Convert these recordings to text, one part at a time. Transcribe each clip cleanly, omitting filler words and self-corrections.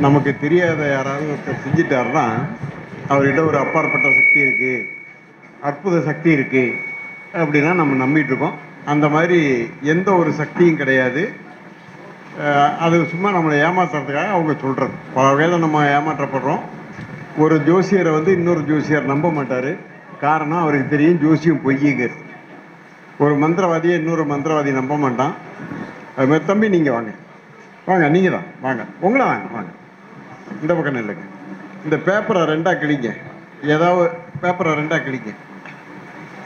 நமக்கு தெரியாத யாராவது ஒருத்தர் செஞ்சிட்டாருன்னா அவர்கிட்ட ஒரு அப்பாற்பட்ட சக்தி இருக்கு, அற்புத சக்தி இருக்கு அப்படின்னா நம்ம நம்பிட்டு இருக்கோம். அந்த மாதிரி எந்த ஒரு சக்தியும் கிடையாது. அது சும்மா நம்மளை ஏமாத்துறதுக்காக அவங்க சொல்றது. பல வேளை நம்ம ஏமாற்றப்படுறோம். ஒரு ஜோசியரை இன்னொரு ஜோசியர் நம்ப மாட்டார். காரணம் அவருக்கு தெரியும் ஜோசியம் பொய்யுங்கிறது. ஒரு மந்திரவாதியை இன்னொரு மந்திரவாதி நம்ப மாட்டான். அது மாதிரி தம்பி நீங்கள் வாங்க வாங்க, நீங்கள் தான் வாங்க, உங்களை வாங்க வாங்க, இந்த பக்கம் இல்லைங்க. இந்த பேப்பரை ரெண்டாக கிழிங்க, ஏதாவது பேப்பரை ரெண்டாக கிழிங்க.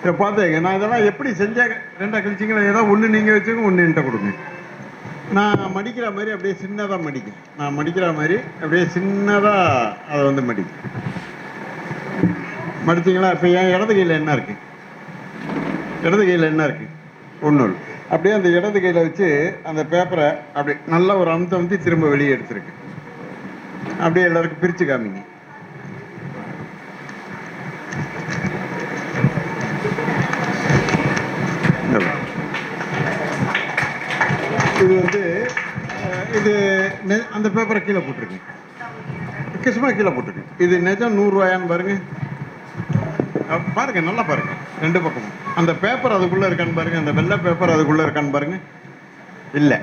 இதை பார்த்துங்க, நான் இதெல்லாம் எப்படி செஞ்சேன். ரெண்டாக கிழிச்சிங்களா, ஏதாவது ஒன்று நீங்கள் வச்சுங்க, ஒன்று என்கிட்ட கொடுங்க. நான் மடிக்கிற மாதிரி அப்படியே சின்னதாக மடிக்க, நான் மடிக்கிற மாதிரி அப்படியே சின்னதாக அதை மடிக்க. மடிச்சிங்களா? இப்போ என் இடது கையில் என்ன இருக்கு? இடது கையில் என்ன இருக்கு? ஒன்றும். அப்படியே அந்த இடது கையில் வச்சு அந்த பேப்பரை அப்படி நல்லா ஒரு அமுத்தி திரும்ப வெளியே எடுத்துருக்கு. அப்படியே எல்லாருக்கும் பிரித்து காமிங்க. இது இது அந்த பேப்பரை கீழே போட்டிருக்கேன், கிசுமா கீழே போட்டிருக்கேன். இது நிஜம் 100 ரூபாயான்னு பாருங்க. பாருங்க, நல்லா பாருங்க, ரெண்டு பக்கமும் அந்த பேப்பர் அதுக்குள்ள இருக்கான்னு பாருங்க. அந்த வெள்ளை பேப்பர் அதுக்குள்ள இருக்கான்னு பாருங்க. இல்லை,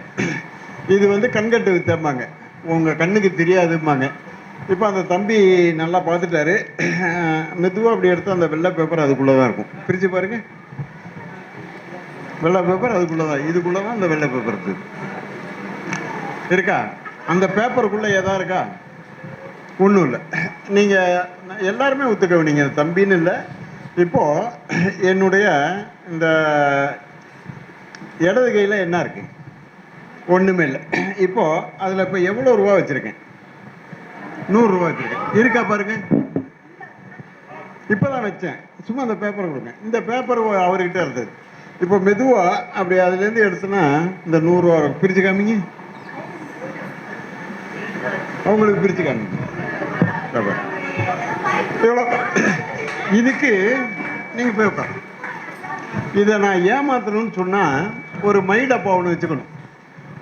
இது கண்கட்டு வித்தம்பாங்க, உங்க கண்ணுக்கு தெரியாதும்பாங்க. இப்போ அந்த தம்பி நல்லா பார்த்துட்டாரு. மெதுவாக அப்படி எடுத்து அந்த வெள்ளை பேப்பர் அதுக்குள்ளதான் இருக்கும். பிரிச்சு பாருங்க, வெள்ளை பேப்பர் அதுக்குள்ளதான், இதுக்குள்ளதான் அந்த வெள்ளை பேப்பர் இருக்கா. அந்த பேப்பருக்குள்ள ஏதா இருக்கா? ஒன்றும் இல்லை. நீங்கள் எல்லாருமே ஒத்துக்கவீங்க, தம்பின்னு இல்லை. இப்போ என்னுடைய இந்த இடது கையில் என்ன இருக்கு? ஒன்றுமே இல்லை. இப்போ அதில் இப்போ எவ்வளோ ரூபா வச்சுருக்கேன்? 100 ரூபா வச்சுருக்கேன். இருக்கா பாருங்க, இப்போ தான் வச்சேன். சும்மா அந்த பேப்பரை கொடுங்க. இந்த பேப்பர் அவர்கிட்ட இருந்தது. இப்போ மெதுவாக அப்படி அதுலேருந்து எடுத்தோன்னா இந்த 100 ரூபா பிரித்து காமிங்க. அவங்களுக்கு பிரித்து காமிங்க. எவ்வளோ? இதுக்கு நீங்கள் போய் உட்காரு. இதை நான் ஏமாத்தணும்னு சொன்னால் ஒரு மை டப்பா ஒன்று வச்சுக்கணும்.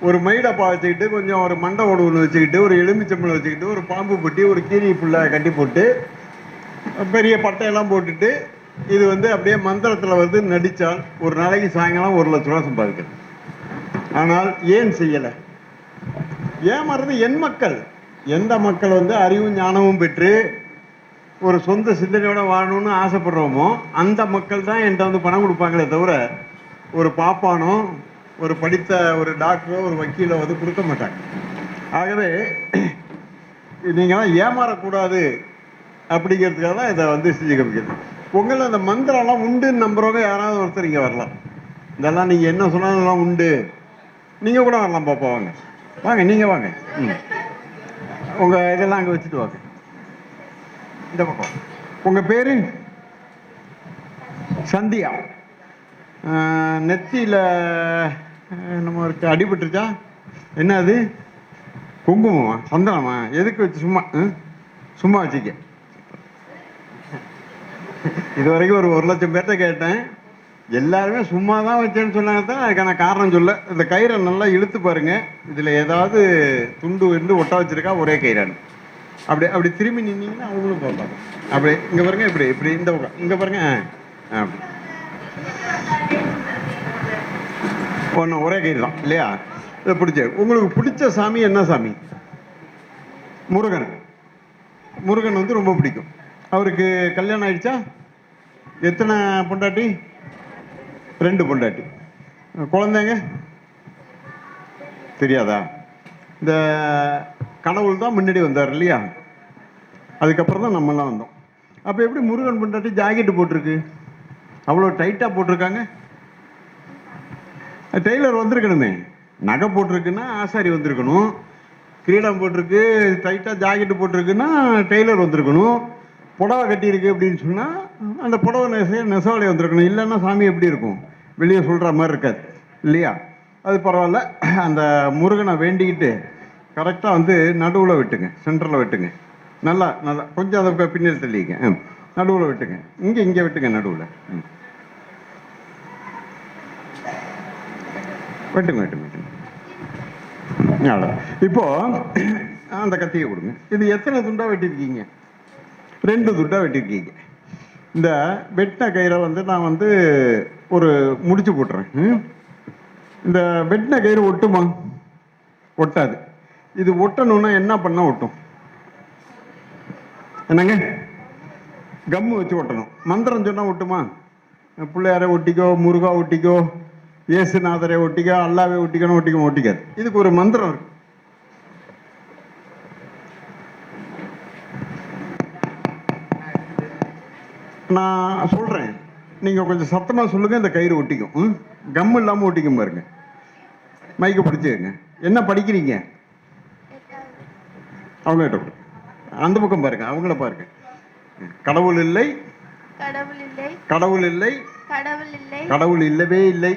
ஒரு மை டப்பா வச்சுக்கிட்டு, கொஞ்சம் ஒரு மண்டை ஓடு ஒன்று வச்சுக்கிட்டு, ஒரு எலுமிச்சம்பளம் வச்சுக்கிட்டு, ஒரு பாம்பு பட்டி, ஒரு கீரி புல்லை கட்டி போட்டு, பெரிய பட்டையெல்லாம் போட்டுட்டு, இது அப்படியே மந்திரத்தில் நடித்தால் ஒரு நாளைக்கு சாயங்காலம் 1 லட்ச ரூபா சம்பாதிக்கிறது. ஆனால் ஏன் செய்யலை? ஏமாறுறது என் மக்கள். எந்த மக்கள் அறிவும் ஞானமும் பெற்று ஒரு சொந்த சிந்தனையோட வாழணும்னு ஆசைப்படுறோமோ அந்த மக்கள் தான் என்கிட்ட பணம் கொடுப்பாங்களே தவிர ஒரு பாப்பானோ ஒரு படித்த ஒரு டாக்டரோ ஒரு வக்கீலோ கொடுக்க மாட்டாங்க. ஆகவே நீங்களாம் ஏமாறக்கூடாது அப்படிங்கிறதுக்காக தான் இதை செஞ்சு காமிக்கிறது. உங்களை அந்த மந்திரம்லாம் உண்டுன்னு நம்புறவங்க யாராவது ஒருத்தர் இங்கே வரலாம். இதெல்லாம் நீங்கள் என்ன சொன்னாலும் உண்டு, நீங்கள் கூட வரலாம். பாப்பா வாங்க வாங்க, நீங்கள் வாங்க. உங்கள் இதெல்லாம் அங்கே வச்சுட்டு வாங்க. இந்த பக்கம் உங்கள் பேர் சந்தியா. நெத்தியில் நம்ம இருக்கு அடிபட்டுருச்சா? என்ன அது? குங்குமமா? சந்தனமா? எதுக்கு வச்சு? சும்மா சும்மா வச்சுக்க. இது வரைக்கும் ஒரு 1 லட்சம் பேர்த்த கேட்டேன், எல்லாருமே சும்மா தான் வச்சேன்னு சொன்னாங்க. தான் அதுக்கான காரணம் சொல்ல. இந்த கயிறை நல்லா இழுத்து பாருங்க, இதில் ஏதாவது துண்டு ஒட்ட வச்சிருக்கா ஒரே கயிறானு. அப்படி திரும்பி நின்னீங்கன்னா அவங்களும் பார்ப்பாங்க. அப்படி இங்கே பாருங்க, இப்படி இந்த பக்கம் இங்கே பாருங்க. அப்படி ஒன்று ஒரே கயிறு தான் இல்லையா? இதை பிடிச்ச உங்களுக்கு பிடிச்ச சாமி என்ன சாமி? முருகன். முருகன் ரொம்ப பிடிக்கும். அவருக்கு கல்யாணம் ஆயிடுச்சா? எத்தனை பொண்டாட்டி? 2 பொண்டாட்டி. குழந்தைங்க தெரியாதா? இந்த கடவுள் தான் முன்னாடி வந்தார் இல்லையா? அதுக்கப்புறம் தான் நம்மெல்லாம் வந்தோம். அப்போ எப்படி முருகன் பொண்டாட்டி ஜாக்கெட்டு போட்டிருக்கு? அவ்வளோ டைட்டாக போட்டிருக்காங்க. டெய்லர் வந்திருக்கணுமே. நகை போட்டிருக்குன்னா ஆசாரி வந்திருக்கணும். கிரீடம் போட்டிருக்கு, டைட்டாக ஜாக்கெட்டு போட்டிருக்குன்னா டெய்லர் வந்திருக்கணும். புடவை கட்டியிருக்கு அப்படின்னு சொன்னால் அந்த புடவை நெசவாளி வந்திருக்கணும். இல்லைன்னா சாமி எப்படி இருக்கும்? வெளியே சொல்கிற மாதிரி இருக்காது இல்லையா? அது பரவாயில்ல. அந்த முருகனை வேண்டிக்கிட்டு கரெக்டாக நடுவில் வெட்டுங்க, சென்டரில் வெட்டுங்க. நல்லா கொஞ்சம் அதை பின்னாடி தள்ளிக்க, நடுவில் வெட்டுங்க. இங்கே வெட்டுங்க, நடுவில் வெட்டுங்க. இப்போ அந்த கத்தியை கொடுங்க. இது எத்தனை துண்டாக வெட்டியிருக்கீங்க? 2 துண்டாக வெட்டியிருக்கீங்க. இந்த வெட்டின கயிறை வந்து நான் வந்து ஒரு முடிச்சு போட்டுறேன். இந்த வெட்டின கயிறு ஒட்டுமா? ஒட்டாது. இது ஒட்டணும்னா என்ன பண்ண ஒட்டும்? என்னங்க? கம்மு வச்சு ஒட்டணும். மந்திரம் சொன்னா ஒட்டுமா? பிள்ளையாரை ஒட்டிக்கோ, முருகா ஒட்டிக்கோ, இயேசுநாதரை ஒட்டிக்கோ, அல்லாவே ஒட்டிக்கணும், ஒட்டிக்காது. இதுக்கு ஒரு மந்திரம் இருக்கு. நான் சொல்றேன், நீங்க கொஞ்சம் சத்தமா சொல்லுங்க. இந்த கயிறு ஒட்டிக்கும். கம் இல்லாம ஒட்டிக்கும் பாருங்க. மைக்க பிடிச்சுங்க. என்ன படிக்கிறீங்க? அவங்க அந்த பக்கம் பாருங்க, அவங்கள பாருங்க. கடவுள் இல்லை, கடவுள் இல்லை, கடவுள் இல்லை, கடவுள் இல்லை, கடவுள் இல்லவே இல்லை,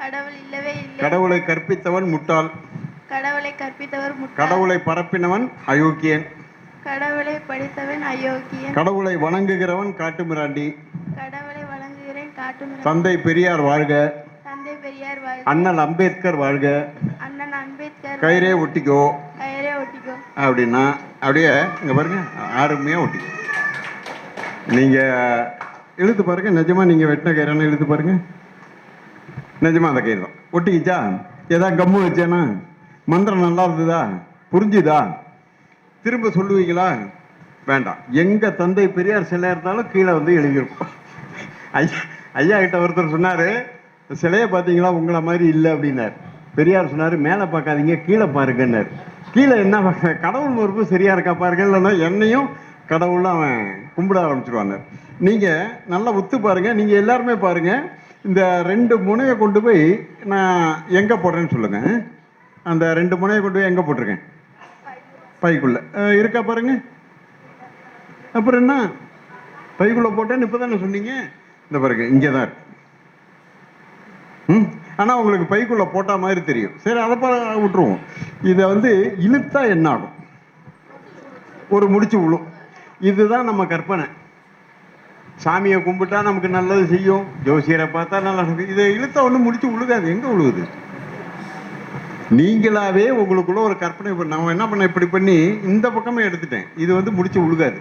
கடவுள் இல்லவே இல்லை, கடவுளை கற்பித்தவன் முட்டாள், கடவுளை கற்பித்தவர் முட்டாள், கடவுளை பரப்பினவன் அயோக்கியன், கடவுளை படித்தவன் அயோக்கியன், கடவுளை வணங்குகிறவன் காட்டுமிராண்டி, கடவுளை வணங்குகிறேன் காட்டுமிராண்டி, தந்தை பெரியார் வாழ்க, தந்தை பெரியார் வாழ்க, அண்ணல் அம்பேத்கர் வாழ்க, அண்ணன் அம்பேத்கர், கயிறே ஒட்டிக்கோ, கயிறே ஒட்டிக்கோ அப்படின்னா அப்படியே இங்க பாருங்க, ஆறுமையா ஒட்டிக்கோ. நீங்க இழுத்து பாருங்க, நிஜமா நீங்க வெட்டின கயிறான இழுத்து பாருங்க, நிஜமா அந்த கயிறு தான் ஒட்டிக்கிச்சா? ஏதாவது கம்மு வச்சேனா? மந்திரம் நல்லா இருந்ததா? புரிஞ்சுதா? திரும்ப சொல்லுவீங்களா? வேண்டாம். எங்க தந்தை பெரியார் சிலை இருந்தாலும் கீழே வந்து எழுதியிருப்போம். ஐயா கிட்ட ஒருத்தர் சொன்னாரு, சிலையை பார்த்தீங்களா உங்களை மாதிரி இல்லை அப்படின்னாரு. பெரியார் சொன்னாரு, மேலே பார்க்காதீங்க கீழே பாருங்கன்னாரு. கீழே என்ன பார்க்க, கடவுள் மறுப்பு சரியா இருக்கா பாருங்க, இல்லைன்னா என்னையும் கடவுள்லாம் அவன் கும்பிட ஆரம்பிச்சிருவாங்க. நீங்க நல்லா உத்து பாருங்க, நீங்க எல்லாருமே பாருங்க. இந்த 2 முனையை கொண்டு போய் நான் எங்க போடுறேன்னு சொல்லுங்க. அந்த 2 முனையை கொண்டு போய் எங்க போட்டிருக்கேன்? பைக்குள்ள இருக்கா பாருங்க. அப்புறம் என்ன, பைக்குள்ள போட்டேன்னு இப்பதானே சொன்னீங்க. இந்த பாருங்க, இங்கதான் இருக்கு. ஆனா உங்களுக்கு பைக்குள்ள போட்டா மாதிரி தெரியும். சரி, அதை விட்டுருவோம். இதை வந்து இழுத்தா என்ன ஆகும்? ஒரு முடிச்சு விழும். இதுதான் நம்ம கற்பனை. சாமியை கும்பிட்டா நமக்கு நல்லது செய்யும், ஜோசியரை பார்த்தா நல்லா இருக்கும். இதை இழுத்தா ஒன்றும் முடிச்சு விழுகாது. எங்க விழுகுது? நீங்களாவே உங்களுக்குள்ள ஒரு கற்பனை. நம்ம என்ன பண்ண, இப்படி பண்ணி இந்த பக்கமே எடுத்துட்டேன். இது வந்து முடிச்சு விழுகாது.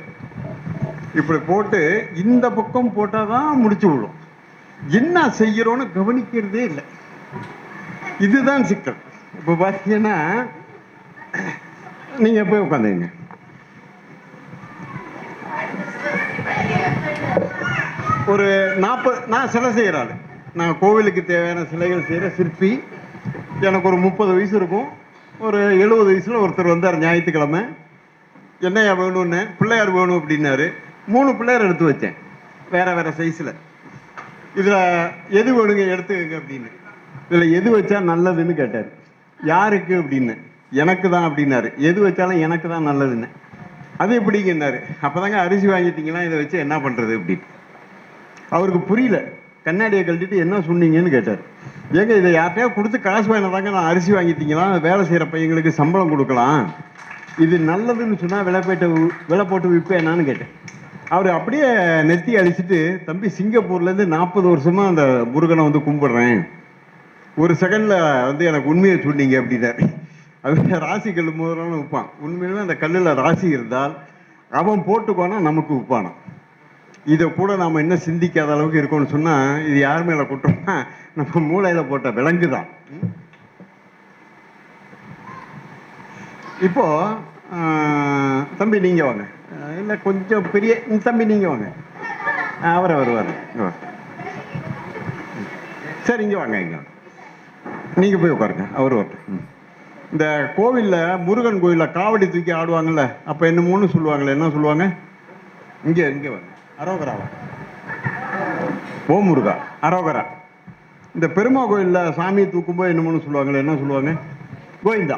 இப்படி போட்டு இந்த பக்கம் போட்டாதான் முடிச்சு விழும். என்ன செய்யறோன்னு கவனிக்கிறதே இல்லை. இதுதான் சிக்கல். இப்ப பாத்தீங்கன்னா நீங்க போய் உட்காந்துங்க. ஒரு 40, நான் சிலை செய்கிற ஆள். நான் கோவிலுக்கு தேவையான சிலைகள் செய்கிற சிற்பி. எனக்கு ஒரு 30 வயசு இருக்கும். ஒரு 70 வயசுல ஒருத்தர் வந்தார் ஞாயிற்றுக்கிழமை. என்னையா வேணும்னு, பிள்ளையார் வேணும் அப்படின்னாரு. 3 பிள்ளையார் எடுத்து வச்சேன், வேற வேற சைஸில். இதில் எது வேணுங்க எடுத்துக்கங்க அப்படின்னு. இதில் எது வச்சா நல்லதுன்னு கேட்டார். யாருக்கு அப்படின்னு. எனக்கு தான் அப்படின்னாரு. எது வச்சாலும் எனக்கு தான் நல்லதுன்னு. அது எப்படிங்கன்னாரு. அப்போதாங்க அரிசி வாங்கிட்டீங்களா, இதை வச்சு என்ன பண்ணுறது அப்படின்னு. அவருக்கு புரியல. கண்ணாடியை கழட்டிட்டு என்ன சொன்னீங்கன்னு கேட்டார். ஏங்க, இதை யார்ட்டையா கொடுத்து காசு வாங்கினதாங்க நான் அரிசி வாங்கிட்டீங்களா, வேலை செய்கிற பையங்களுக்கு சம்பளம் கொடுக்கலாம், இது நல்லதுன்னு சொன்னால் விலை போட்டு விற்பேனான்னு கேட்டேன். அவர் அப்படியே நெத்தி அழிச்சிட்டு, தம்பி சிங்கப்பூர்லேருந்து 40 வருஷமா அந்த முருகனை வந்து கும்பிடுறேன், ஒரு செகண்டில் வந்து எனக்கு உண்மையை சொன்னீங்க அப்படின்னாரு. அது ராசி கல் முதலான விற்பான். உண்மையிலுமே அந்த கல்லில் ராசி இருந்தால் அவன் போட்டுக்கோனா நமக்கு விற்பானா. இதை கூட நாம் என்ன சிந்திக்காத அளவுக்கு இருக்கோம்னு சொன்னால், இது யார் மேலே குற்றம்னா நம்ம மூளையில் போட்ட விலங்கு தான். இப்போ தம்பி நீங்கள் வாங்க, இல்லை கொஞ்சம் பெரிய தம்பி நீங்கள் வாங்க, அவரை வருவார். சரி, இங்கே வாங்க, இங்கே வாங்க, நீங்கள் போய் உட்காருங்க, அவர் வரட்டும். இந்த கோவிலில், முருகன் கோவிலில் காவடி தூக்கி ஆடுவாங்கல்ல, அப்போ என்னமோன்னு சொல்லுவாங்கள்ல, என்ன சொல்லுவாங்க? இங்கே இங்கே வாங்க, அரோகராவா, ஓ முருகா அரோகரா. இந்த பெருமா கோயிலில் சாமியை தூக்கும்போது என்னமோன்னு சொல்லுவாங்களே, என்ன சொல்லுவாங்க? கோவிந்தா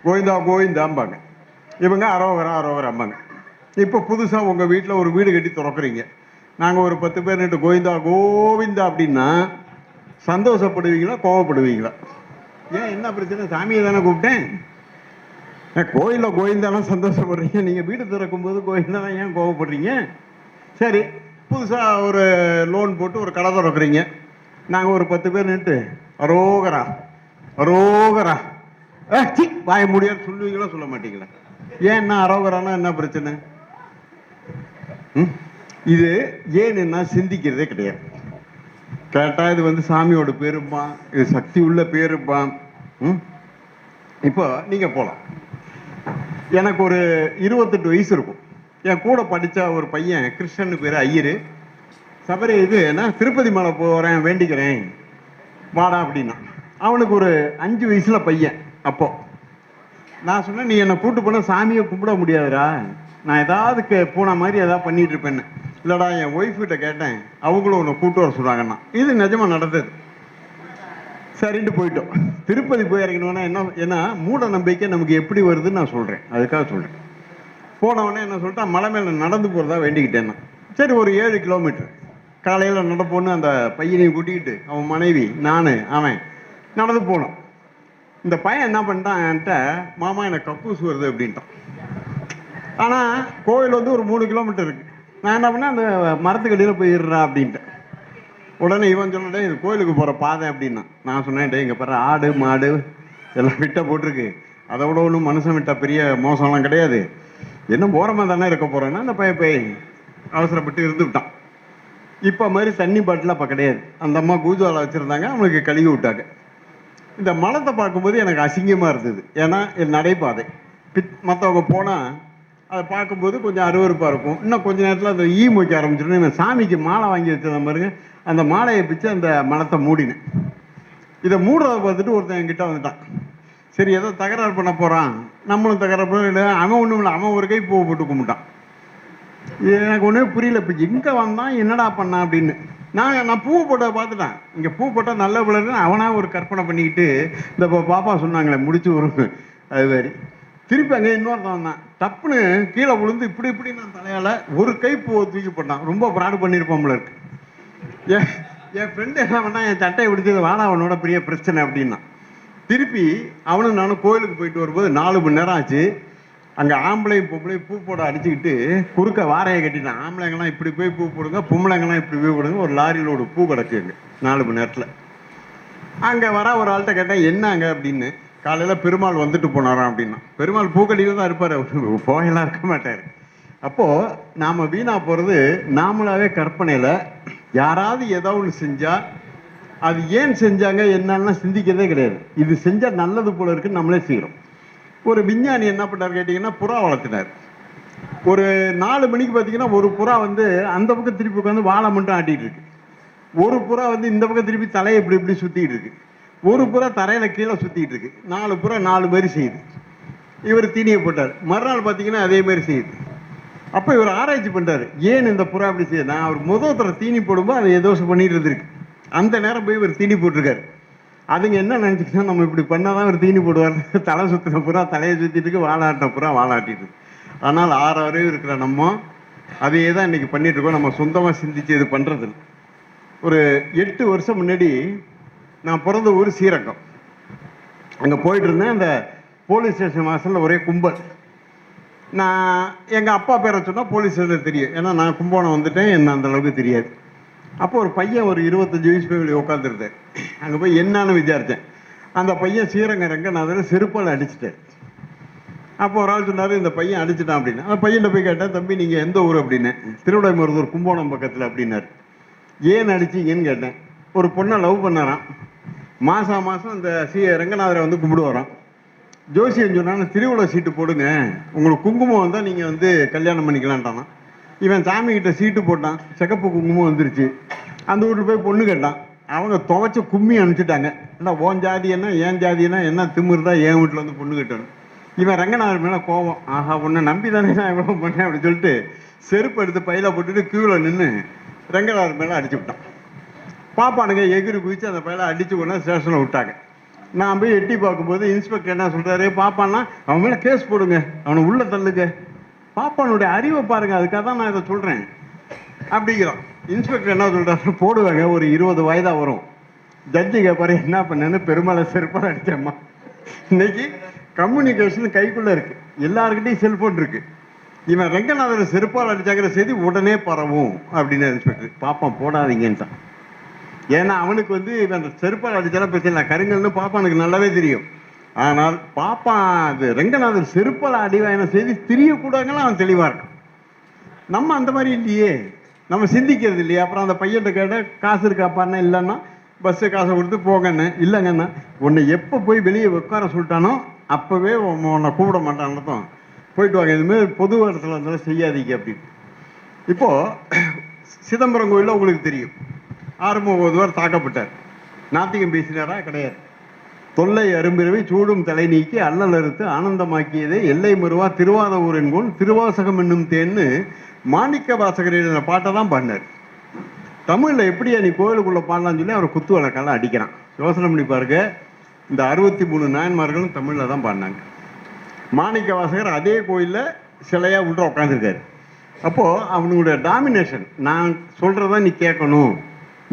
கோவிந்தா கோவிந்தாம்பாங்க. இவங்க அரோகரா அரோகராம்பாங்க. இப்போ புதுசாக உங்கள் வீட்டில் ஒரு வீடு கட்டி திறக்கிறீங்க. நாங்கள் ஒரு 10 பேர் நின்று கோவிந்தா கோவிந்தா அப்படின்னா சந்தோஷப்படுவீங்களா, கோவப்படுவீங்களா? ஏன், என்ன பிரச்சனை? சாமியை தானே கூப்பிட்டேன். கோயிலில் கோவிந்தாலாம் சந்தோஷப்படுறீங்க, நீங்கள் வீடு திறக்கும் போது கோவிந்தா ஏன் கோவப்படுறீங்க? சரி, புதுசாக ஒரு லோன் போட்டு ஒரு கடை திறக்கிறீங்க. நாங்கள் ஒரு 10 பேர் நின்று அரோகரா அரோகரா வாய முடியாது சொல்லுவீங்களா, சொல்ல மாட்டீங்களா? ஏன்னா அரோகரானா என்ன பிரச்சனை? இது ஏன்னா சிந்திக்கிறதே கிடையாது. கேட்டா இது வந்து சாமியோட பேருப்பான், இது சக்தி உள்ள பேருப்பான். இப்போ நீங்க போலாம். எனக்கு ஒரு 28 வயசு இருக்கும். என் கூட படிச்ச ஒரு பையன், கிருஷ்ணன் பேரு, ஐயரு. சபரி இது நான் திருப்பதி மலை போறேன், வேண்டிக்கிறேன் வாடா அப்படின்னா. அவனுக்கு ஒரு 5 வயசுல பையன். அப்போ நான் சொன்னேன், நீ என்னை கூட்டு போன சாமியை கும்பிட முடியாதுடா, நான் ஏதாவது போன மாதிரி ஏதாவது பண்ணிட்டு இருப்பேன்னு. இல்லடா என் ஒய்ஃப் கிட்ட கேட்டேன், அவங்களும் உன்னை கூட்டு வர சொல்றாங்கன்னா. இது நிஜமா நடந்தது. சரின்ட்டு போயிட்டோம். திருப்பதி போய் இறங்கணும்னா என்ன, ஏன்னா மூட நம்பிக்கை நமக்கு எப்படி வருதுன்னு நான் சொல்றேன், அதுக்காக சொல்றேன். போனவொடனே என்ன சொல்லிட்டா, மலை மேல நடந்து போறதா வேண்டிக்கிட்டேன்னா. சரி, ஒரு 7 கிலோமீட்டர் காலையில் நடப்போன்னு அந்த பையனையும் கூட்டிக்கிட்டு அவன் மனைவி நான் அவன் நடந்து போனோம். இந்த பையன் என்ன பண்ணிட்டான் என்கிட்ட, மாமா எனக்கு கக்கூஸ் வருது அப்படின்ட்டான். ஆனால் கோவில் வந்து ஒரு 3 கிலோமீட்டர் இருக்கு. நான் என்ன பண்ணேன், அந்த மரத்துக்கடியில் போயிடுறா அப்படின்ட்டேன். உடனே இவன் சொன்னடே இது கோயிலுக்கு போகிற பாதை அப்படின்னா. நான் சொன்னேன், டே இங்கே பாரு, ஆடு மாடு எல்லாம் விட்ட போட்டிருக்கு, அதை விட ஒன்றும் மனுஷன் விட்ட பெரிய மோசம்லாம் கிடையாது, என்ன ஓரமாக தானே இருக்க போகிறேன்னா அந்த பையன் போய் அவசரப்பட்டு இருந்து விட்டான். இப்போ மாதிரி தண்ணி பாட்டில் அப்போ கிடையாது. அந்த அம்மா கூஜாலை வச்சுருந்தாங்க, அவங்களுக்கு கழுவி விட்டாங்க. இந்த மலத்தை பார்க்கும்போது எனக்கு அசிங்கமாக இருந்தது. ஏன்னா என் நடைபாதை மற்றவங்க போனால் அதை பார்க்கும்போது கொஞ்சம் அருவருப்பாக இருக்கும். இன்னும் கொஞ்சம் நேரத்தில் அந்த ஈ மொய்க்க ஆரம்பிச்சிடும். நான் சாமிக்கு மாலை வாங்கி வச்சத பாருங்க, அந்த மாலையை பிச்சு அந்த மலத்தை மூடினேன். இதை மூடுறதை பார்த்துட்டு ஒருத்தன் என்கிட்ட வந்துட்டான். சரி, ஏதோ தகராறு பண்ண போகிறான், நம்மளும் தகராறு பண்ண. அவன் ஒன்றும் இல்லை, அவன் ஒரு கை பூவை போட்டு கும்பிட்டான். எனக்கு ஒன்றுமே புரியல, இப்போ எங்கே வந்தான் என்னடா பண்ணான் அப்படின்னு. நான் பூ போட்ட பார்த்துட்டேன். இங்கே பூ போட்டால் நல்ல பிள்ளைன்னு அவனாக ஒரு கற்பனை பண்ணிக்கிட்டு, இந்த பாப்பா சொன்னாங்களே முடிச்சு ஒரு அது மாதிரி திருப்பி அங்கே இன்னொருத்தன் தான் டப்புன்னு கீழே விழுந்து இப்படி இப்படி நான் தலையால் ஒரு கை பூவை தூக்கி போட்டான். ரொம்ப ப்ராடு பண்ணியிருப்போம்ல இருக்கு. என் ஃப்ரெண்டு என்ன பண்ணான், என் சட்டையை பிடிச்சது வாடா அவனோட பெரிய பிரச்சனை அப்படின்னா. திருப்பி அவனும் நானும் கோயிலுக்கு போயிட்டு வரும்போது 4 மணி நேரம் ஆச்சு. அங்கே ஆம்பளையும் பொம்பளையும் பூ போட அடிச்சுக்கிட்டு குறுக்க வாரையை கட்டிட்டான். ஆம்பளைங்கெல்லாம் இப்படி போய் பூ போடுங்க, பொம்பளைங்கெல்லாம் இப்படி போய் போடுங்க. ஒரு லாரியில் ஒரு பூ கிடக்குங்க 4 மணி நேரத்தில். அங்கே வர ஒரு ஆள்கிட்ட கேட்டேன், என்னங்க அப்படின்னு. காலையில் பெருமாள் வந்துட்டு போனாராம் அப்படின்னா. பெருமாள் பூக்கடியில் தான் இருப்பார், போகலாம் இருக்க மாட்டார். அப்போது நாம் வீணாக போகிறது நாமளாவே கற்பனையில் யாராவது ஏதோ ஒன்று செஞ்சால் அது ஏன் செஞ்சாங்க என்னன்னா சிந்திக்கிறதே கிடையாது. இது செஞ்சால் நல்லது போல இருக்குன்னு நம்மளே செய்கிறோம். ஒரு விஞ்ஞானி என்ன பண்ணார் கேட்டிங்கன்னா, புறா வளர்த்தினார். ஒரு 4 மணிக்கு பார்த்தீங்கன்னா ஒரு புறா வந்து அந்த பக்கம் திருப்பி உட்காந்து வாழை மட்டும் ஆட்டிகிட்டு இருக்கு. ஒரு புறா வந்து இந்த பக்கம் திருப்பி தலையை இப்படி இப்படி சுற்றிக்கிட்டு இருக்கு. ஒரு புறா தரையில் கீழே சுற்றிக்கிட்டு இருக்கு. 4 புறா 4 மாதிரி செய்யுது. இவர் தீனியை போட்டார். மறுநாள் பார்த்தீங்கன்னா அதே மாதிரி செய்யுது. அப்போ இவர் ஆராய்ச்சி பண்ணுறாரு, ஏன் இந்த புறா அப்படி செய்யுது. நான் அவர் முதல் தீனி போடும்போது அதை ஏதோ பண்ணிட்டு இருந்திருக்கு. அந்த நேரம் போய் இவர் தீனி போட்டிருக்காரு. அதுங்க என்ன நினச்சிக்கிட்டா, நம்ம இப்படி பண்ணால் தான் ஒரு தீனி போடுவார். தலை சுற்றின புறா தலையை சுற்றிட்டு இருக்கு, வாழாட்டின புறா வாழாட்டிட்டு இருக்கு. ஆனால் 6 வரையும் இருக்கிற நம்ம அதையே தான் இன்னைக்கு பண்ணிட்டு இருக்கோம். நம்ம சொந்தமாக சிந்திச்சு இது பண்ணுறது. ஒரு 8 வருஷம் முன்னாடி நான் பிறந்த ஊர் ஸ்ரீரங்கம். அங்கே போயிட்டு இருந்தேன். அந்த போலீஸ் ஸ்டேஷன் வாசலில் ஒரே கும்பல். நான் எங்கள் அப்பா பேரை சொன்னால் போலீஸ் ஸ்டேஷனில் தெரியும், ஏன்னா நான் கும்பகோணம் வந்துட்டேன், என்ன அந்த அளவுக்கு தெரியாது. அப்போ ஒரு பையன் ஒரு 25 வயசு போய் உட்காந்துருந்தேன். அங்கே போய் என்னன்னு விசாரித்தேன். அந்த பையன் ஸ்ரீரங்க ரங்கநாதரை செருப்பால் அடிச்சிட்டேன். அப்போ ஒரு ஆள் சொன்னார், இந்த பையன் அடிச்சிட்டான் அப்படின்னு. அந்த பையன்கிட்ட போய் கேட்டேன், தம்பி நீங்கள் எந்த ஊர் அப்படின்னு. திருவிடைமருதூர் கும்பகோணம் பக்கத்தில் அப்படின்னாரு. ஏன் அடிச்சிங்கன்னு கேட்டேன். ஒரு பொண்ணை லவ் பண்ணாராம். மாதம் மாதம் இந்த ரங்கநாதரை வந்து கும்பிடுவாராம். ஜோசியம் சொன்னான்னு திருவிழா சீட்டு போடுங்க, உங்களுக்கு குங்குமம் வந்தால் நீங்கள் வந்து கல்யாணம் பண்ணிக்கலான்ட்டானா. இவன் சாமிக்கிட்ட சீட்டு போட்டான், சிகப்பு குங்குமம் வந்துருச்சு. அந்த வீட்டில் போய் பொண்ணு கேட்டான். அவங்க துவைச்ச கும்மி அனுப்பிச்சிட்டாங்க. இல்லை ஓன் ஜாதி என்ன ஏன் ஜாதி என்ன திமிருதா என் வீட்டில் வந்து பொண்ணு கேட்டான்னு. இவன் ரங்கநாதர் மேலே கோவம், ஆஹா உன்னை நம்பி தானே நான் எவ்வளோ பண்ணேன் அப்படின்னு சொல்லிட்டு செருப்பு எடுத்து பையில போட்டுட்டு கியூவில் நின்று ரங்கநாதர் மேலே அடிச்சு விட்டான். பாப்பானுங்க எகிரி குதிச்சு அந்த பையில அடிச்சு கொண்டா ஸ்டேஷனில் விட்டாங்க. நான் போய் எட்டி பார்க்கும்போது இன்ஸ்பெக்டர் என்ன சொல்கிறாரு, பாப்பான்னா அவன் மேலே கேஸ் போடுங்க, அவனை உள்ள தள்ளுங்க. பாப்பானுடைய அறிவை பாருங்க, அதுக்காக தான் நான் இதை சொல்கிறேன் அப்படிங்கிறான். இன்ஸ்பெக்டர் என்ன சொல்கிறாரு, போடுவாங்க, ஒரு 20 வயதாக வரும். ஜட்ஜி கேட்பாரு, என்ன பண்ணேன்னு. பெருமாளை செருப்பால் அடித்தேம்மா. இன்னைக்கு கம்யூனிகேஷன் கைக்குள்ளே இருக்குது, எல்லாருக்கிட்டையும் செல்ஃபோன் இருக்குது. இவன் ரங்கநாதரை செருப்பால் அடிச்சாங்கிற செய்தி உடனே பரவும் அப்படின்னு இன்ஸ்பெக்டர். பாப்பான் போடாதீங்கன்ட்டான். ஏன்னா அவனுக்கு வந்து இவன் செருப்பால் அடித்தாலும் பிரச்சனை இல்லை, கருங்கல்னு பாப்பானுக்கு நல்லாவே தெரியும். ஆனால் பாப்பான் அது ரெங்கநாதர் செருப்பால் அடிவாயின செய்தி தெரியக்கூடாங்கலாம் அவன் தெளிவாக இருக்கான். நம்ம அந்த மாதிரி இல்லையே, நம்ம சிந்திக்கிறது இல்லையா? அப்புறம் அந்த பையன்கிட்ட கேட்ட காசு இருக்காப்பான்னா, இல்லைன்னா பஸ்ஸு காசை கொடுத்து போங்கன்னு. இல்லைங்கண்ணா, உன்னை எப்போ போய் வெளியே உட்கார சொல்லிட்டானோ அப்போவே உன்னை கூப்பிட மாட்டான் அர்த்தம். போயிட்டு வாங்க, இதுமாரி பொது இடத்துல இருந்தாலும் செய்யாதீங்க அப்படின்னு. இப்போது சிதம்பரம் கோயிலில் உங்களுக்கு தெரியும், ஆறுமுகவர் தாக்கப்பட்டார். நாத்திகம் பேசினாரா? கிடையாது. தொல்லை அரும்பிறவை சூடும் தலை நீக்கி அல்லல் அறுத்து ஆனந்தமாக்கியதே எல்லை மருவா திருவாத ஊரென்கோன் திருவாசகம் என்னும் தேன்னு மாணிக்க வாசகர் எழுதின பாட்டை தான் பாடினார். தமிழில் எப்படியா நீ கோயிலுக்குள்ளே பாடலான்னு சொல்லி அவர் குத்து வழக்கெல்லாம் அடிக்கிறான். யோசனை பண்ணி பாருங்க, இந்த 63 நாயன்மார்களும் தமிழில் தான் பாடினாங்க. மாணிக்க வாசகர் அதே கோயிலில் சிலையாக உள்ள உட்காந்துருக்காரு. அப்போது அவனுடைய டாமினேஷன், நான் சொல்கிறத நீ கேட்கணும்,